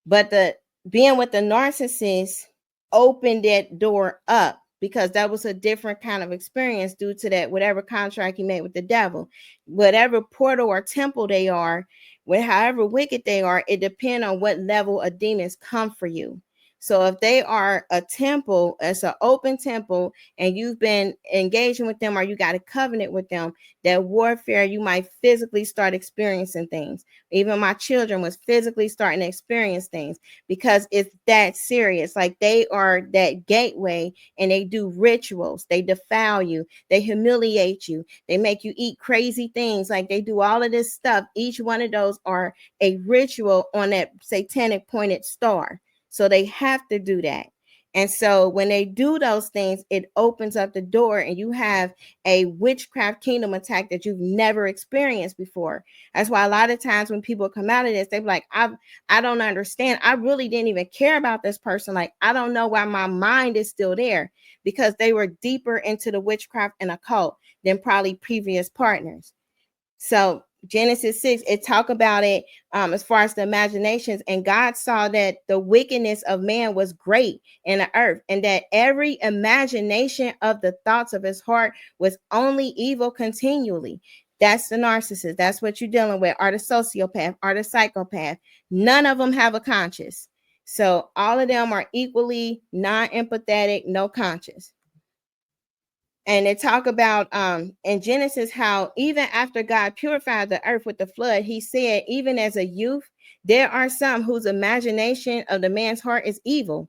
But the being with the narcissist opened that door up, because that was a different kind of experience due to that, whatever contract he made with the devil, whatever portal or temple they are, however wicked they are, it depends on what level of demons come for you. So if they are a temple, it's an open temple, and you've been engaging with them or you got a covenant with them, that warfare, you might physically start experiencing things. Even my children was physically starting to experience things because it's that serious. Like they are that gateway, and they do rituals. They defile you. They humiliate you. They make you eat crazy things. Like they do all of this stuff. Each one of those are a ritual on that satanic pointed star. So they have to do that. And so when they do those things, it opens up the door, and you have a witchcraft kingdom attack that you've never experienced before. That's why a lot of times when people come out of this, they're like, I don't understand. I really didn't even care about this person. Like, I don't know why my mind is still there, because they were deeper into the witchcraft and occult than probably previous partners. So Genesis 6, it talk about it as far as the imaginations, and God saw that the wickedness of man was great in the earth, and that every imagination of the thoughts of his heart was only evil continually. That's the narcissist. That's what you're dealing with, or the sociopath, or the psychopath. None of them have a conscience. So all of them are equally non-empathetic, no conscience. And they talk about in Genesis how even after God purified the earth with the flood, he said, even as a youth, there are some whose imagination of the man's heart is evil,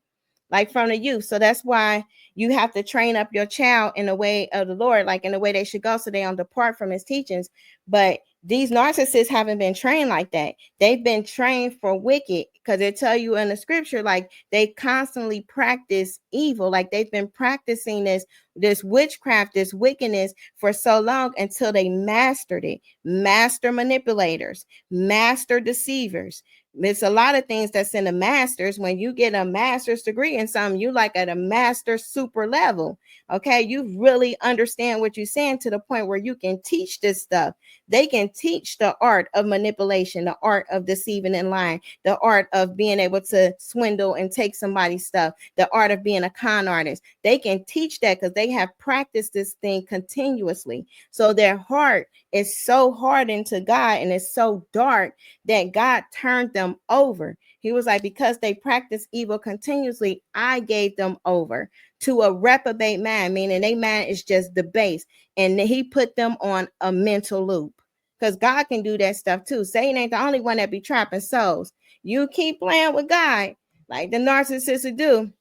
like from the youth. So that's why you have to train up your child in the way of the Lord, like in the way they should go, so they don't depart from his teachings. But these narcissists haven't been trained like that. They've been trained for wicked, because they tell you in the scripture, like they constantly practice evil, like they've been practicing this witchcraft, this wickedness for so long until they mastered it. Master manipulators, master deceivers. It's a lot of things that's in the masters. When you get a master's degree in something, you like at a master super level. Okay, you really understand what you're saying to the point where you can teach this stuff. They can teach the art of manipulation, the art of deceiving and lying, the art of being able to swindle and take somebody's stuff, the art of being a con artist. They can teach that because they have practiced this thing continuously. So their heart is so hardened to God, and it's so dark that God turned them over. He was like, because they practice evil continuously, I gave them over to a reprobate mind, meaning their mind is just debased. And he put them on a mental loop, because God can do that stuff too. Satan ain't the only one that be trapping souls. You keep playing with God like the narcissists do.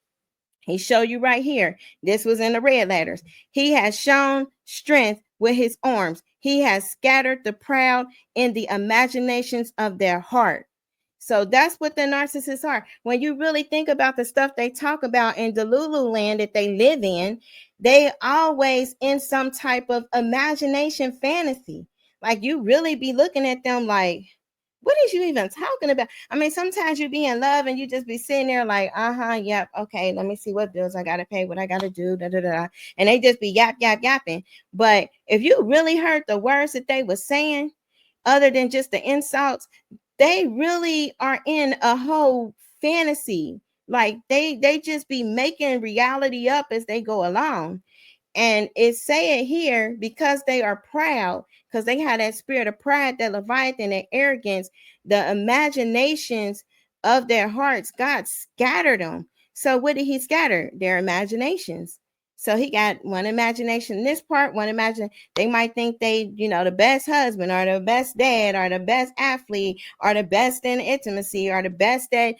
He showed you right here. This was in the red letters. He has shown strength with his arms. He has scattered the proud in the imaginations of their heart. So that's what the narcissists are. When you really think about the stuff they talk about in the Lulu land that they live in, they always in some type of imagination fantasy. Like you really be looking at them like, what is you even talking about? I mean, sometimes you be in love and you just be sitting there like, yep, okay, let me see what bills I gotta pay, what I gotta do, da da da, and they just be yapping. But if you really heard the words that they were saying, other than just the insults, they really are in a whole fantasy. Like they just be making reality up as they go along. And it say it here, because they are proud, because they have that spirit of pride, that Leviathan, that arrogance, the imaginations of their hearts, God scattered them. So what did he scatter? Their imaginations. So he got one imagination in this part, one imagine. They might think they, the best husband, or the best dad, or the best athlete, or the best in intimacy, or the best at,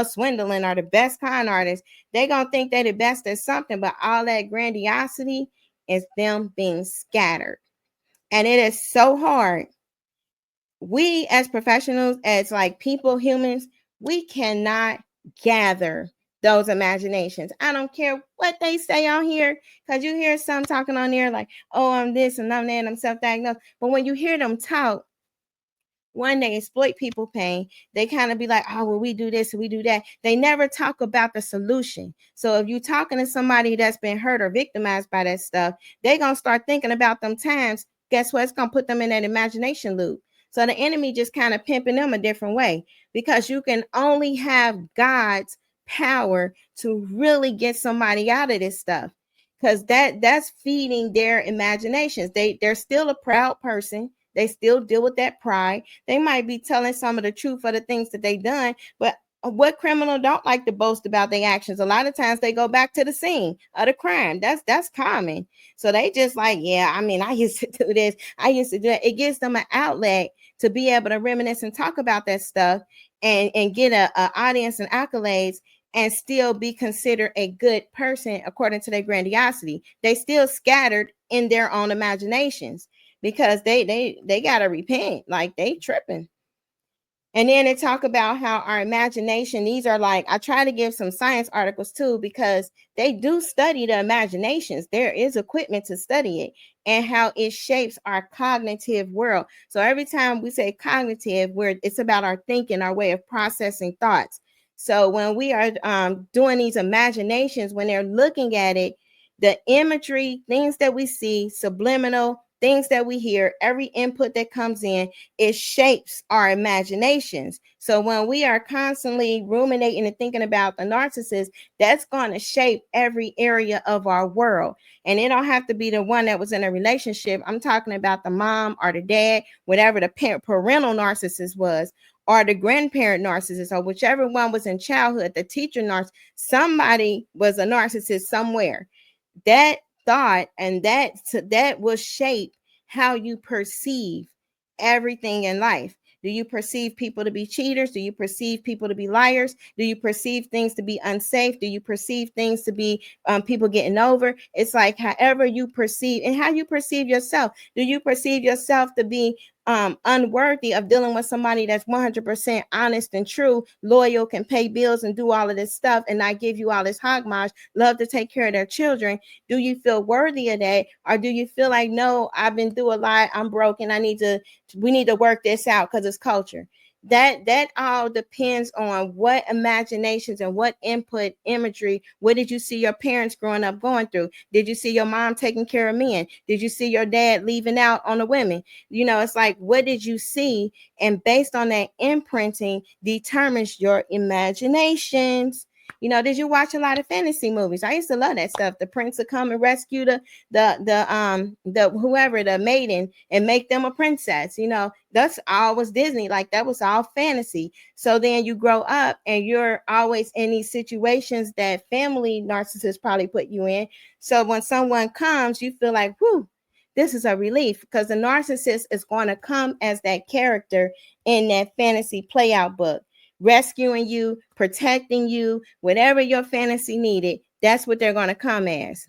swindling, or the best con artist. They gonna think they the best at something, but all that grandiosity is them being scattered. And it is so hard. We as professionals, as like people, humans, we cannot gather those imaginations. I don't care what they say on here, because you hear some talking on there like, oh, I'm this and I'm that and I'm self-diagnosed. But when you hear them talk, one, they exploit people pain. They kind of be like, oh, well, we do this and we do that. They never talk about the solution. So if you're talking to somebody that's been hurt or victimized by that stuff, they're going to start thinking about them times. Guess what? It's going to put them in that imagination loop. So the enemy just kind of pimping them a different way, because you can only have God's power to really get somebody out of this stuff, because that's feeding their imaginations. They're still a proud person. They still deal with that pride. They might be telling some of the truth of the things that they done, but what criminal don't like to boast about their actions? A lot of times they go back to the scene of the crime. That's common. So they just like, yeah, I mean, I used to do this. I used to do that. It gives them an outlet to be able to reminisce and talk about that stuff and get a audience and accolades and still be considered a good person according to their grandiosity. They still scattered in their own imaginations because they gotta repent. Like they tripping. And then they talk about how our imagination, these are like, I try to give some science articles too, because they do study the imaginations. There is equipment to study it and how it shapes our cognitive world. So every time we say cognitive, it's about our thinking, our way of processing thoughts. So when we are doing these imaginations, when they're looking at it, the imagery, things that we see, subliminal, things that we hear, every input that comes in, it shapes our imaginations. So when we are constantly ruminating and thinking about the narcissist, that's going to shape every area of our world. And it don't have to be the one that was in a relationship. I'm talking about the mom or the dad, whatever the parental narcissist was, or the grandparent narcissist, or whichever one was in childhood, the teacher narcissist. Somebody was a narcissist somewhere. That thought and that will shape how you perceive everything in life. Do you perceive people to be cheaters? Do you perceive people to be liars? Do you perceive things to be unsafe? Do you perceive things to be people getting over? It's like however you perceive and how you perceive yourself. Do you perceive yourself to be unworthy of dealing with somebody that's 100% honest and true, loyal, can pay bills and do all of this stuff and not give you all this hogmash, love to take care of their children? Do you feel worthy of that? Or do you feel like, no, I've been through a lot, I'm broken, we need to work this out because it's culture? That all depends on what imaginations and what input imagery. What did you see your parents growing up going through? Did you see your mom taking care of men? Did you see your dad leaving out on the women? It's like, what did you see? And based on that imprinting determines your imaginations. Did you watch a lot of fantasy movies? I used to love that stuff. The prince would come and rescue the whoever, the maiden, and make them a princess. That's all was Disney. Like that was all fantasy. So then you grow up and you're always in these situations that family narcissists probably put you in. So when someone comes, you feel like, whew, this is a relief, because the narcissist is going to come as that character in that fantasy play out book, rescuing you, protecting you, whatever your fantasy needed. That's what they're going to come as.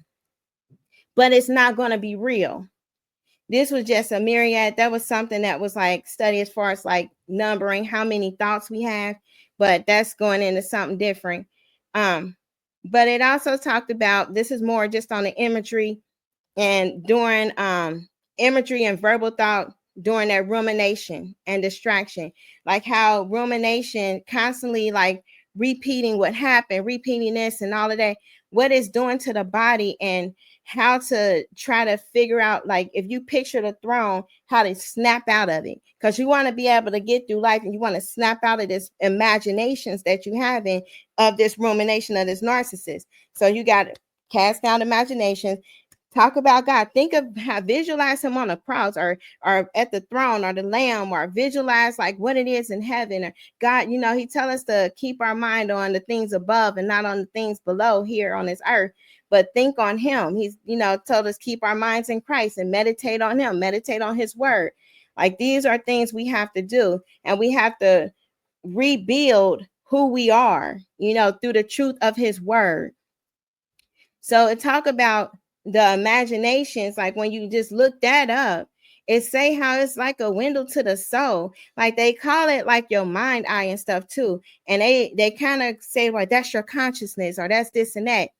But it's not going to be real. This was just a myriad. That was something that was like studied as far as like numbering how many thoughts we have, but that's going into something different. But it also talked about, this is more just on the imagery and during imagery and verbal thought during that rumination and distraction, like how rumination constantly like repeating what happened, repeating this and all of that, what it's doing to the body, and how to try to figure out, like, if you picture the throne, how to snap out of it, because you want to be able to get through life and you want to snap out of this imaginations that you have in of this rumination of this narcissist. So you got to cast down imaginations. Talk about God. Think of how, visualize him on a cross or at the throne or the lamb, or visualize like what it is in heaven. Or God, he tell us to keep our mind on the things above and not on the things below here on this earth, but think on him. He's, told us keep our minds in Christ and meditate on him, meditate on his word. Like these are things we have to do, and we have to rebuild who we are, through the truth of his word. So it talk about the imaginations, like when you just look that up, it say how it's like a window to the soul. Like they call it like your mind eye and stuff too. And they kind of say, well, that's your consciousness, or that's this and that.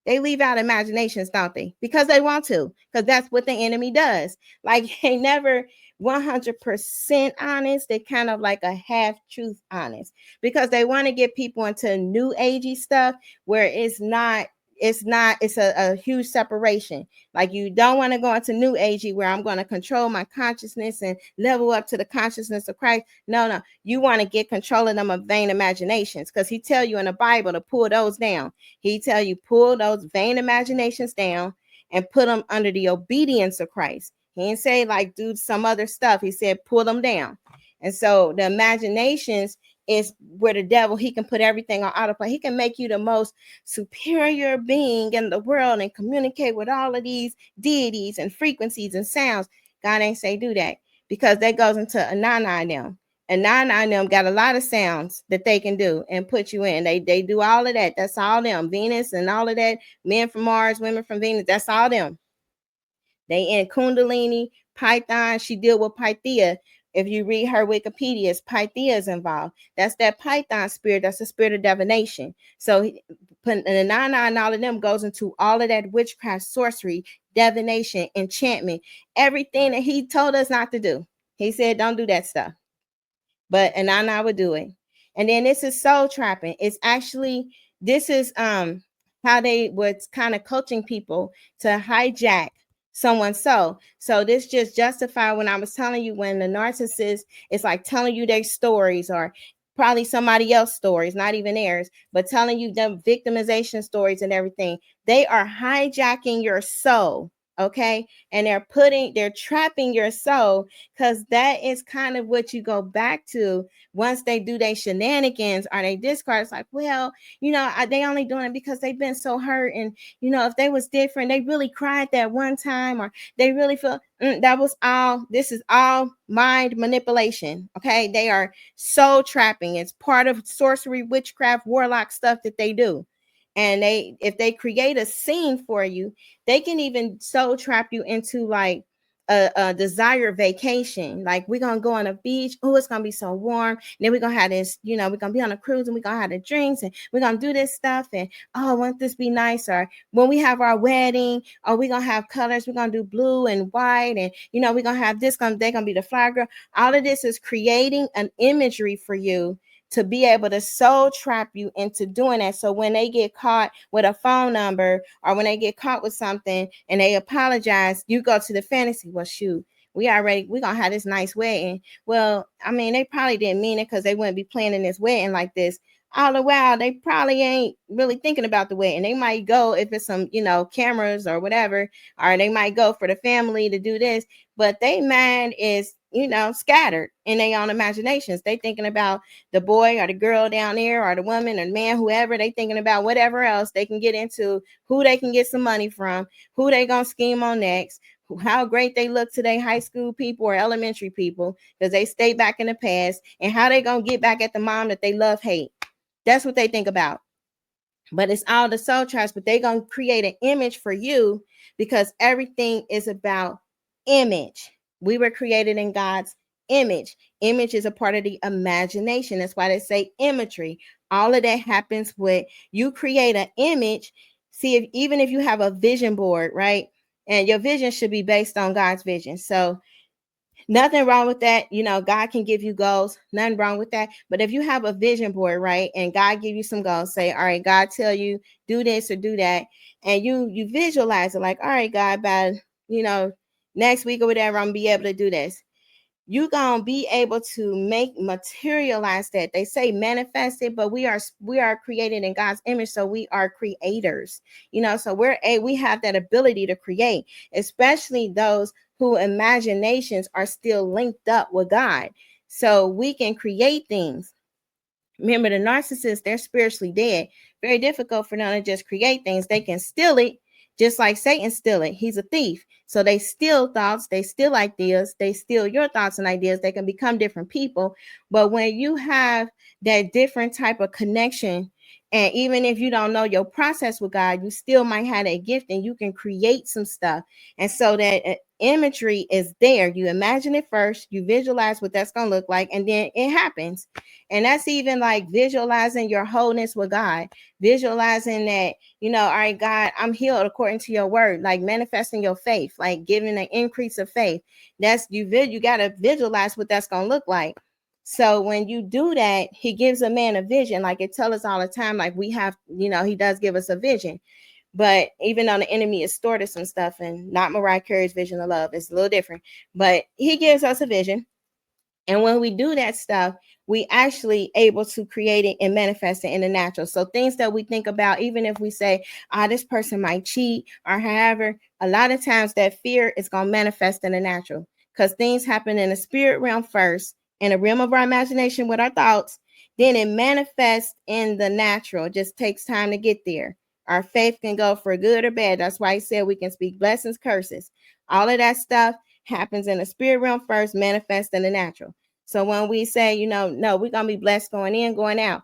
They leave out imaginations, don't they? Because they want to, because that's what the enemy does. Like they never 100% honest. They kind of like a half truth honest, because they want to get people into new agey stuff where it's a huge separation. Like you don't want to go into new agey where I'm going to control my consciousness and level up to the consciousness of Christ. No, you want to get control of them of vain imaginations, because he tell you in the Bible to pull those down. He tell you pull those vain imaginations down and put them under the obedience of Christ. He didn't say like do some other stuff. He said pull them down. And so the imaginations is where the devil, he can put everything on autoplay. He can make you the most superior being in the world and communicate with all of these deities and frequencies and sounds. God ain't say do that, because that goes into a nine them. And nine them got a lot of sounds that they can do and put you in. They do all of that. That's all them. Venus and all of that. Men from Mars, women from Venus. That's all them. They in Kundalini, Python. She deal with Pythia. If you read her Wikipedia, Pythia is involved. That's that Python spirit. That's the spirit of divination. So the nine, all of them goes into all of that witchcraft, sorcery, divination, enchantment, everything that he told us not to do. He said, don't do that stuff. But I would do it. And then this is soul trapping. It's actually, this is how they was kind of coaching people to hijack someone's soul. So this just justified when I was telling you, when the narcissist is like telling you their stories, or probably somebody else's stories, not even theirs, but telling you the victimization stories and everything. They are hijacking your soul. Okay. And they're trapping your soul, because that is kind of what you go back to once they do their shenanigans or they discard. It's like, well, they only doing it because they've been so hurt. And, if they was different, they really cried that one time, or they really feel that was all, this is all mind manipulation. Okay. They are soul trapping. It's part of sorcery, witchcraft, warlock stuff that they do. And if they create a scene for you, they can even soul trap you into like a desired vacation. Like, we're gonna go on a beach. Oh, it's gonna be so warm. And then we're gonna have this, we're gonna be on a cruise, and we're gonna have the drinks, and we're gonna do this stuff. And oh, won't this be nice? Or when we have our wedding, oh, we're gonna have colors. We're gonna do blue and white, and we're gonna have this. They're gonna be the fly girl. All of this is creating an imagery for you to be able to soul trap you into doing that. So when they get caught with a phone number, or when they get caught with something and they apologize, you go to the fantasy. Well, shoot, we're gonna have this nice wedding. Well, I mean, they probably didn't mean it, because they wouldn't be planning this wedding like this. All the while, they probably ain't really thinking about the wedding. They might go if it's some, cameras or whatever, or they might go for the family to do this, but their mind is, scattered in their own imaginations. They thinking about the boy or the girl down there, or the woman or the man, whoever. They thinking about whatever else they can get into, who they can get some money from, who they gonna scheme on next, how great they look to their high school people or elementary people, because they stay back in the past, and how they gonna get back at the mom that they love, hate. That's what they think about. But it's all the soul traps. But they gonna create an image for you, because everything is about image. We were created in God's image. Image is a part of the imagination. That's why they say imagery. All of that happens with you create an image. See, even if you have a vision board, right? And your vision should be based on God's vision. So nothing wrong with that. God can give you goals. Nothing wrong with that. But if you have a vision board, right, and God give you some goals, say, all right, God tell you do this or do that, and you visualize it like, all right, God, by next week or whatever, I'm gonna be able to do this. You're gonna be able to materialize that. They say manifest it, but we are created in God's image, so we are creators. So we have that ability to create, especially those whose imaginations are still linked up with God. So we can create things. Remember, the narcissists, they're spiritually dead. Very difficult for them to just create things. They can steal it, just like Satan steal it. He's a thief. So they steal thoughts, they steal ideas, they steal your thoughts and ideas. They can become different people. But when you have that different type of connection, and even if you don't know your process with God, you still might have a gift, and you can create some stuff. And so that imagery is there. You imagine it first, you visualize what that's going to look like, and then it happens. And that's even like visualizing your wholeness with God, visualizing that, all right, God, I'm healed according to your word, like manifesting your faith, like giving an increase of faith. That's you got to visualize what that's going to look like. So when you do that, he gives a man a vision. Like it tells us all the time, like we have, he does give us a vision. But even though the enemy is stored to some stuff, and not Mariah Carey's vision of love, it's a little different. But he gives us a vision. And when we do that stuff, we actually able to create it and manifest it in the natural. So things that we think about, even if we say, this person might cheat or however, a lot of times that fear is going to manifest in the natural, because things happen in the spirit realm first, in the realm of our imagination with our thoughts. Then it manifests in the natural. It just takes time to get there. Our faith can go for good or bad. That's why he said we can speak blessings, curses. All of that stuff happens in the spirit realm first, manifest in the natural. So when we say, no, we're going to be blessed going in, going out.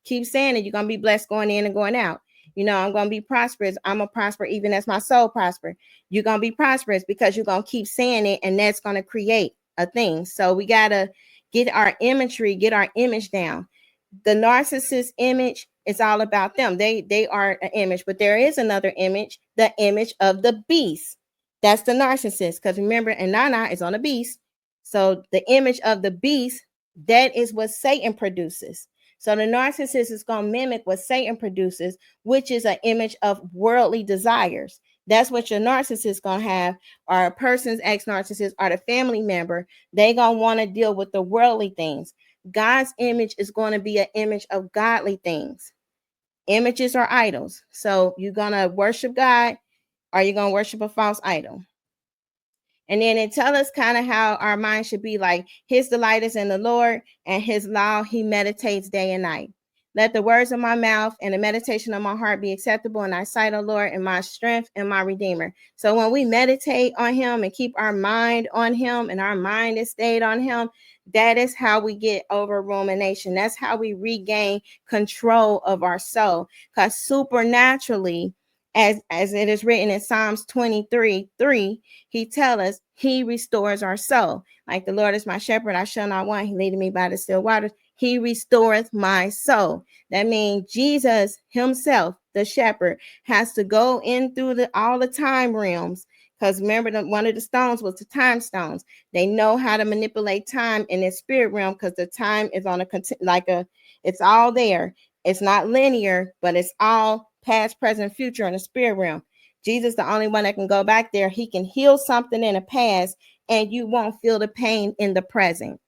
Keep saying it. You're going to be blessed going in and going out. I'm going to be prosperous. I'm going to prosper even as my soul prosper. You're going to be prosperous because you're going to keep saying it, and that's going to create a thing. So we got to get our imagery, get our image down. The narcissist image is all about them. They are an image, but there is another image, the image of the beast. That's the narcissist. Because remember, and Nana is on a beast. So the image of the beast, that is what Satan produces. So the narcissist is going to mimic what Satan produces, which is an image of worldly desires. That's what your narcissist is going to have, or a person's ex-narcissist, or the family member. They going to want to deal with the worldly things. God's image is going to be an image of godly things. Images are idols. So you're going to worship God, or you're going to worship a false idol. And then it tells us kind of how our mind should be like. His delight is in the Lord, and his law he meditates day and night. Let the words of my mouth and the meditation of my heart be acceptable in thy sight, O Lord, and my strength and my redeemer. So when we meditate on him and keep our mind on him, and our mind is stayed on him, that is how we get over rumination. That's how we regain control of our soul. Because supernaturally, as it is written in Psalms 23:3, he tells us he restores our soul. Like the Lord is my shepherd, I shall not want. He leadeth me by the still waters. He restoreth my soul. That means Jesus himself, the shepherd, has to go in through all the time realms. Because remember, one of the stones was the time stones. They know how to manipulate time in the spirit realm, because the time is on it's all there. It's not linear, but it's all past, present, future in the spirit realm. Jesus, the only one that can go back there. He can heal something in the past, and you won't feel the pain in the present.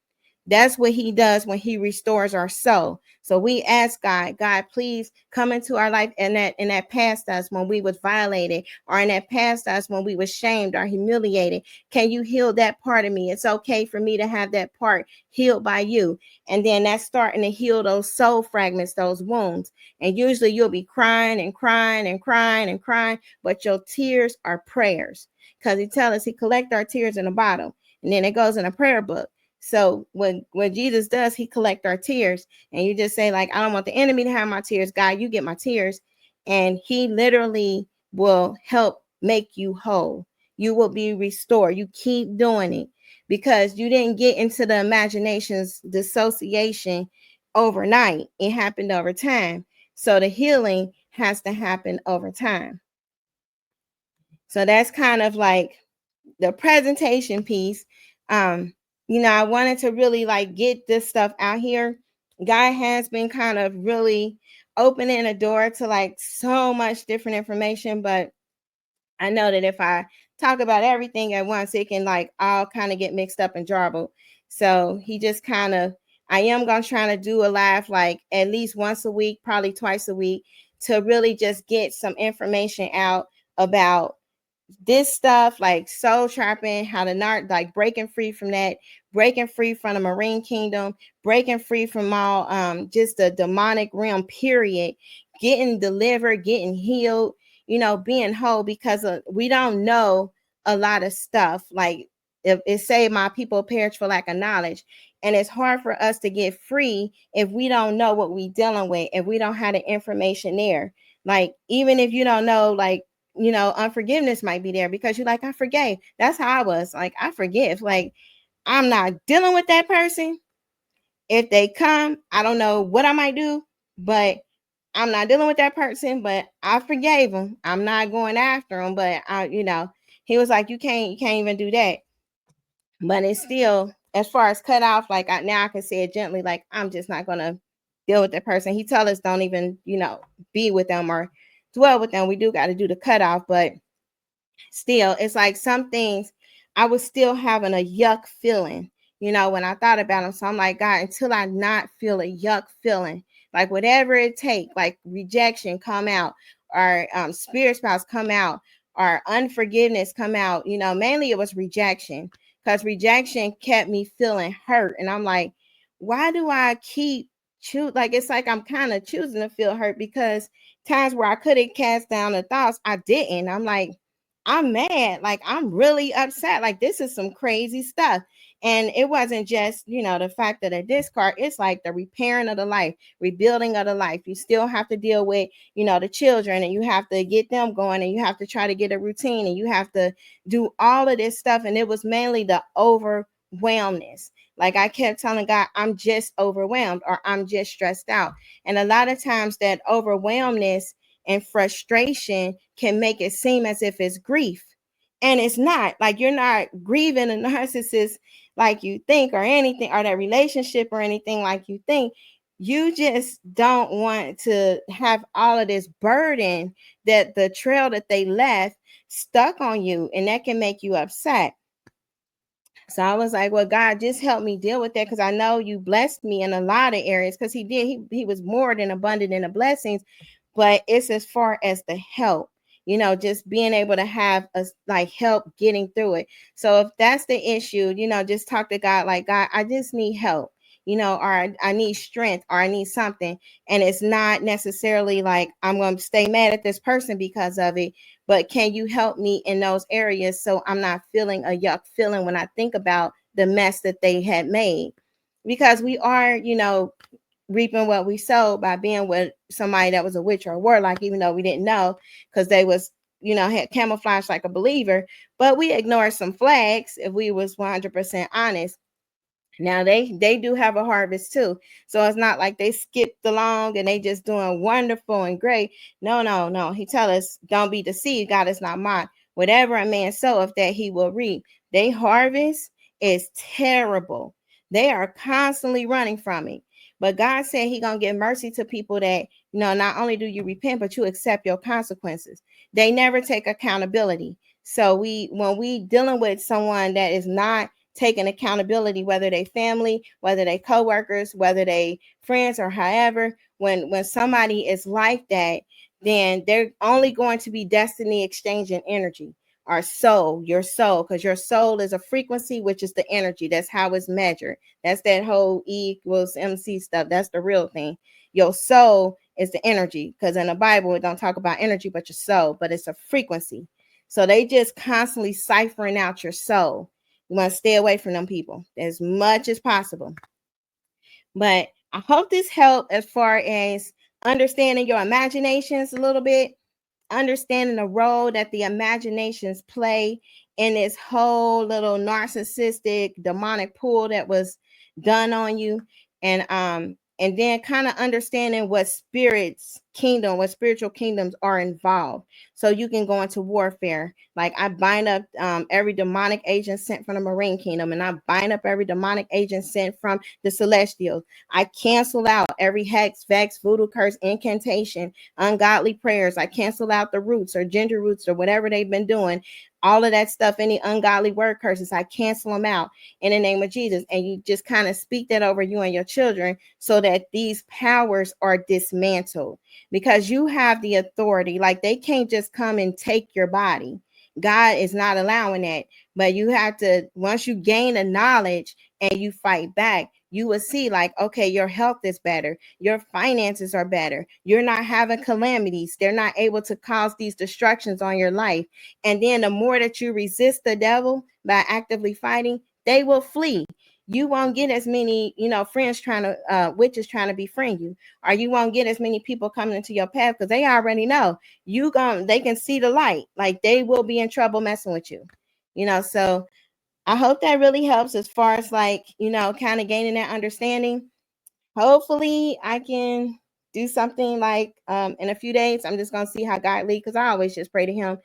That's what he does when he restores our soul. So we ask God, please come into our life in that past us when we was violated, or in that past us when we was shamed or humiliated. Can you heal that part of me? It's okay for me to have that part healed by you. And then that's starting to heal those soul fragments, those wounds. And usually you'll be crying and crying and crying and crying, but your tears are prayers. Because he tells us he collect our tears in a bottle, and then it goes in a prayer book. So what Jesus does, he collect our tears, and you just say, like, I don't want the enemy to have my tears. God, you get my tears. And he literally will help make you whole. You will be restored. You keep doing it, because you didn't get into the imagination's dissociation overnight. It happened over time. So the healing has to happen over time. So that's kind of like the presentation piece. I wanted to really get this stuff out here. God has been kind of really opening a door to so much different information, but I know that if I talk about everything at once, it can all kind of get mixed up and jarbled. So he just I am going to try to do a live at least once a week, probably twice a week, to really just get some information out about this stuff, like soul trapping, how to breaking free from that, breaking free from the marine kingdom, breaking free from all just the demonic realm, period, getting delivered, getting healed, being whole, because we don't know a lot of stuff. Like if it say my people perish for lack of knowledge, and it's hard for us to get free if we don't know what we dealing with, if we don't have the information there. Like even if you don't know, unforgiveness might be there, because you're I forgave. That's how I was. I forgive. I'm not dealing with that person. If they come, I don't know what I might do, but I'm not dealing with that person. But I forgave him. I'm not going after him. But he was like, you can't even do that. But it's still, as far as cut off, now I can say it gently, I'm just not gonna deal with that person. He told us don't even, be with them or dwell with them. We do got to do the cutoff, but still, it's some things I was still having a yuck feeling, when I thought about them. So I'm like, God, until I not feel a yuck feeling, whatever it takes, rejection come out, or spirit spouse come out, or unforgiveness come out. Mainly it was rejection, because rejection kept me feeling hurt. And I'm like, why do I keep choose, like it's like I'm kind of choosing to feel hurt, because times where I could have cast down the thoughts, I didn't. I'm like, I'm mad, like I'm really upset, like this is some crazy stuff. And it wasn't just, the fact of the discard, it's like the repairing of the life, rebuilding of the life. You still have to deal with, the children, and you have to get them going, and you have to try to get a routine, and you have to do all of this stuff. And it was mainly the overwhelmness. Like I kept telling God, I'm just overwhelmed, or I'm just stressed out. And a lot of times that overwhelmness and frustration can make it seem as if it's grief. And it's not. Like, you're not grieving a narcissist like you think, or anything, or that relationship or anything like you think. You just don't want to have all of this burden, that the trail that they left stuck on you, and that can make you upset. So I was like, well, God, just help me deal with that, because I know you blessed me in a lot of areas, because he did. He was more than abundant in the blessings, but it's as far as the help, just being able to have us like help getting through it. So if that's the issue, just talk to God, like, God, I just need help, or I need strength, or I need something. And it's not necessarily like I'm going to stay mad at this person because of it, but can you help me in those areas so I'm not feeling a yuck feeling when I think about the mess that they had made? Because we are, reaping what we sowed by being with somebody that was a witch or a warlock, even though we didn't know, because they was, had camouflaged like a believer. But we ignored some flags if we was 100% honest. Now they do have a harvest too. So it's not like they skipped along and they just doing wonderful and great. No. He tell us, don't be deceived. God is not mocked. Whatever a man soweth, that he will reap. They harvest is terrible. They are constantly running from it. But God said he gonna give mercy to people that, not only do you repent, but you accept your consequences. They never take accountability. So when we dealing with someone that is not taking accountability, whether they family, whether they co-workers, whether they friends, or however, when somebody is like that, then they're only going to be destiny exchanging energy, or soul, your soul, because your soul is a frequency, which is the energy. That's how it's measured. That's that whole E equals MC stuff. That's the real thing. Your soul is the energy, because in the Bible it don't talk about energy but your soul, but it's a frequency. So they just constantly ciphering out your soul. You want to stay away from them people as much as possible. But I hope this helped as far as understanding your imaginations a little bit, understanding the role that the imaginations play in this whole little narcissistic demonic pool that was done on you. And then kind of understanding what spiritual kingdoms are involved, so you can go into warfare. Like I bind up every demonic agent sent from the marine kingdom, and I bind up every demonic agent sent from the celestials. I cancel out every hex, vex, voodoo, curse, incantation, ungodly prayers. I cancel out the roots or ginger roots or whatever they've been doing. All of that stuff, any ungodly word curses, I cancel them out in the name of Jesus. And you just kind of speak that over you and your children, so that these powers are dismantled, because you have the authority. Like they can't just come and take your body. God is not allowing that. But you have to, once you gain the knowledge and you fight back, you will see like, okay, your health is better. Your finances are better. You're not having calamities. They're not able to cause these destructions on your life. And then the more that you resist the devil by actively fighting, they will flee. You won't get as many, friends trying to, witches trying to befriend you, or you won't get as many people coming into your path, because they already know they can see the light. Like they will be in trouble messing with you, So I hope that really helps as far as like, kind of gaining that understanding. Hopefully I can do something like in a few days. I'm just gonna see how God leads, because I always just pray to him.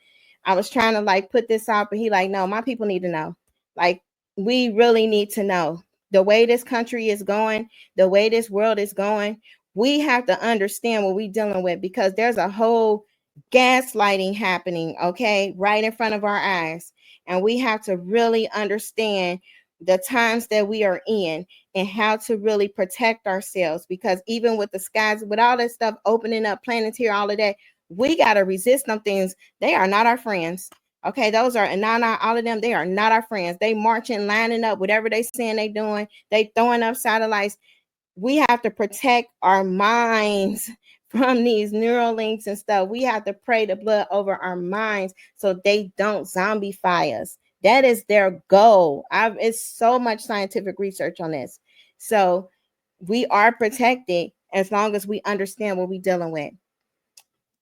I was trying to like put this out, but he like, no, my people need to know. Like we really need to know the way this country is going, the way this world is going. We have to understand what we're dealing with, because there's a whole gaslighting happening, okay, right in front of our eyes. And we have to really understand the times that we are in and how to really protect ourselves, because even with the skies, with all that stuff opening up, planets here, all of that, we got to resist them things. They are not our friends. Okay, those are, and not all of them, they are not our friends. They marching, lining up, whatever they saying they doing, they throwing up satellites. we have to protect our minds from these neural links and stuff. We have to pray the blood over our minds so they don't zombify us. That is their goal. It's so much scientific research on this. So we are protected as long as we understand what we're dealing with.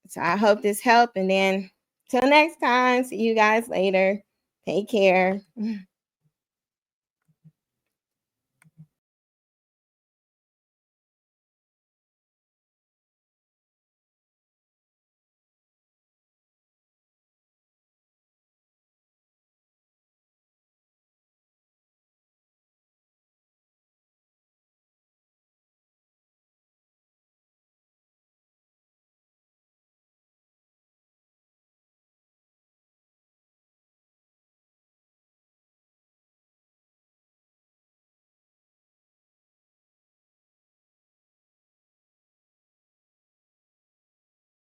So I hope this helped. And then till next time, see you guys later. Take care.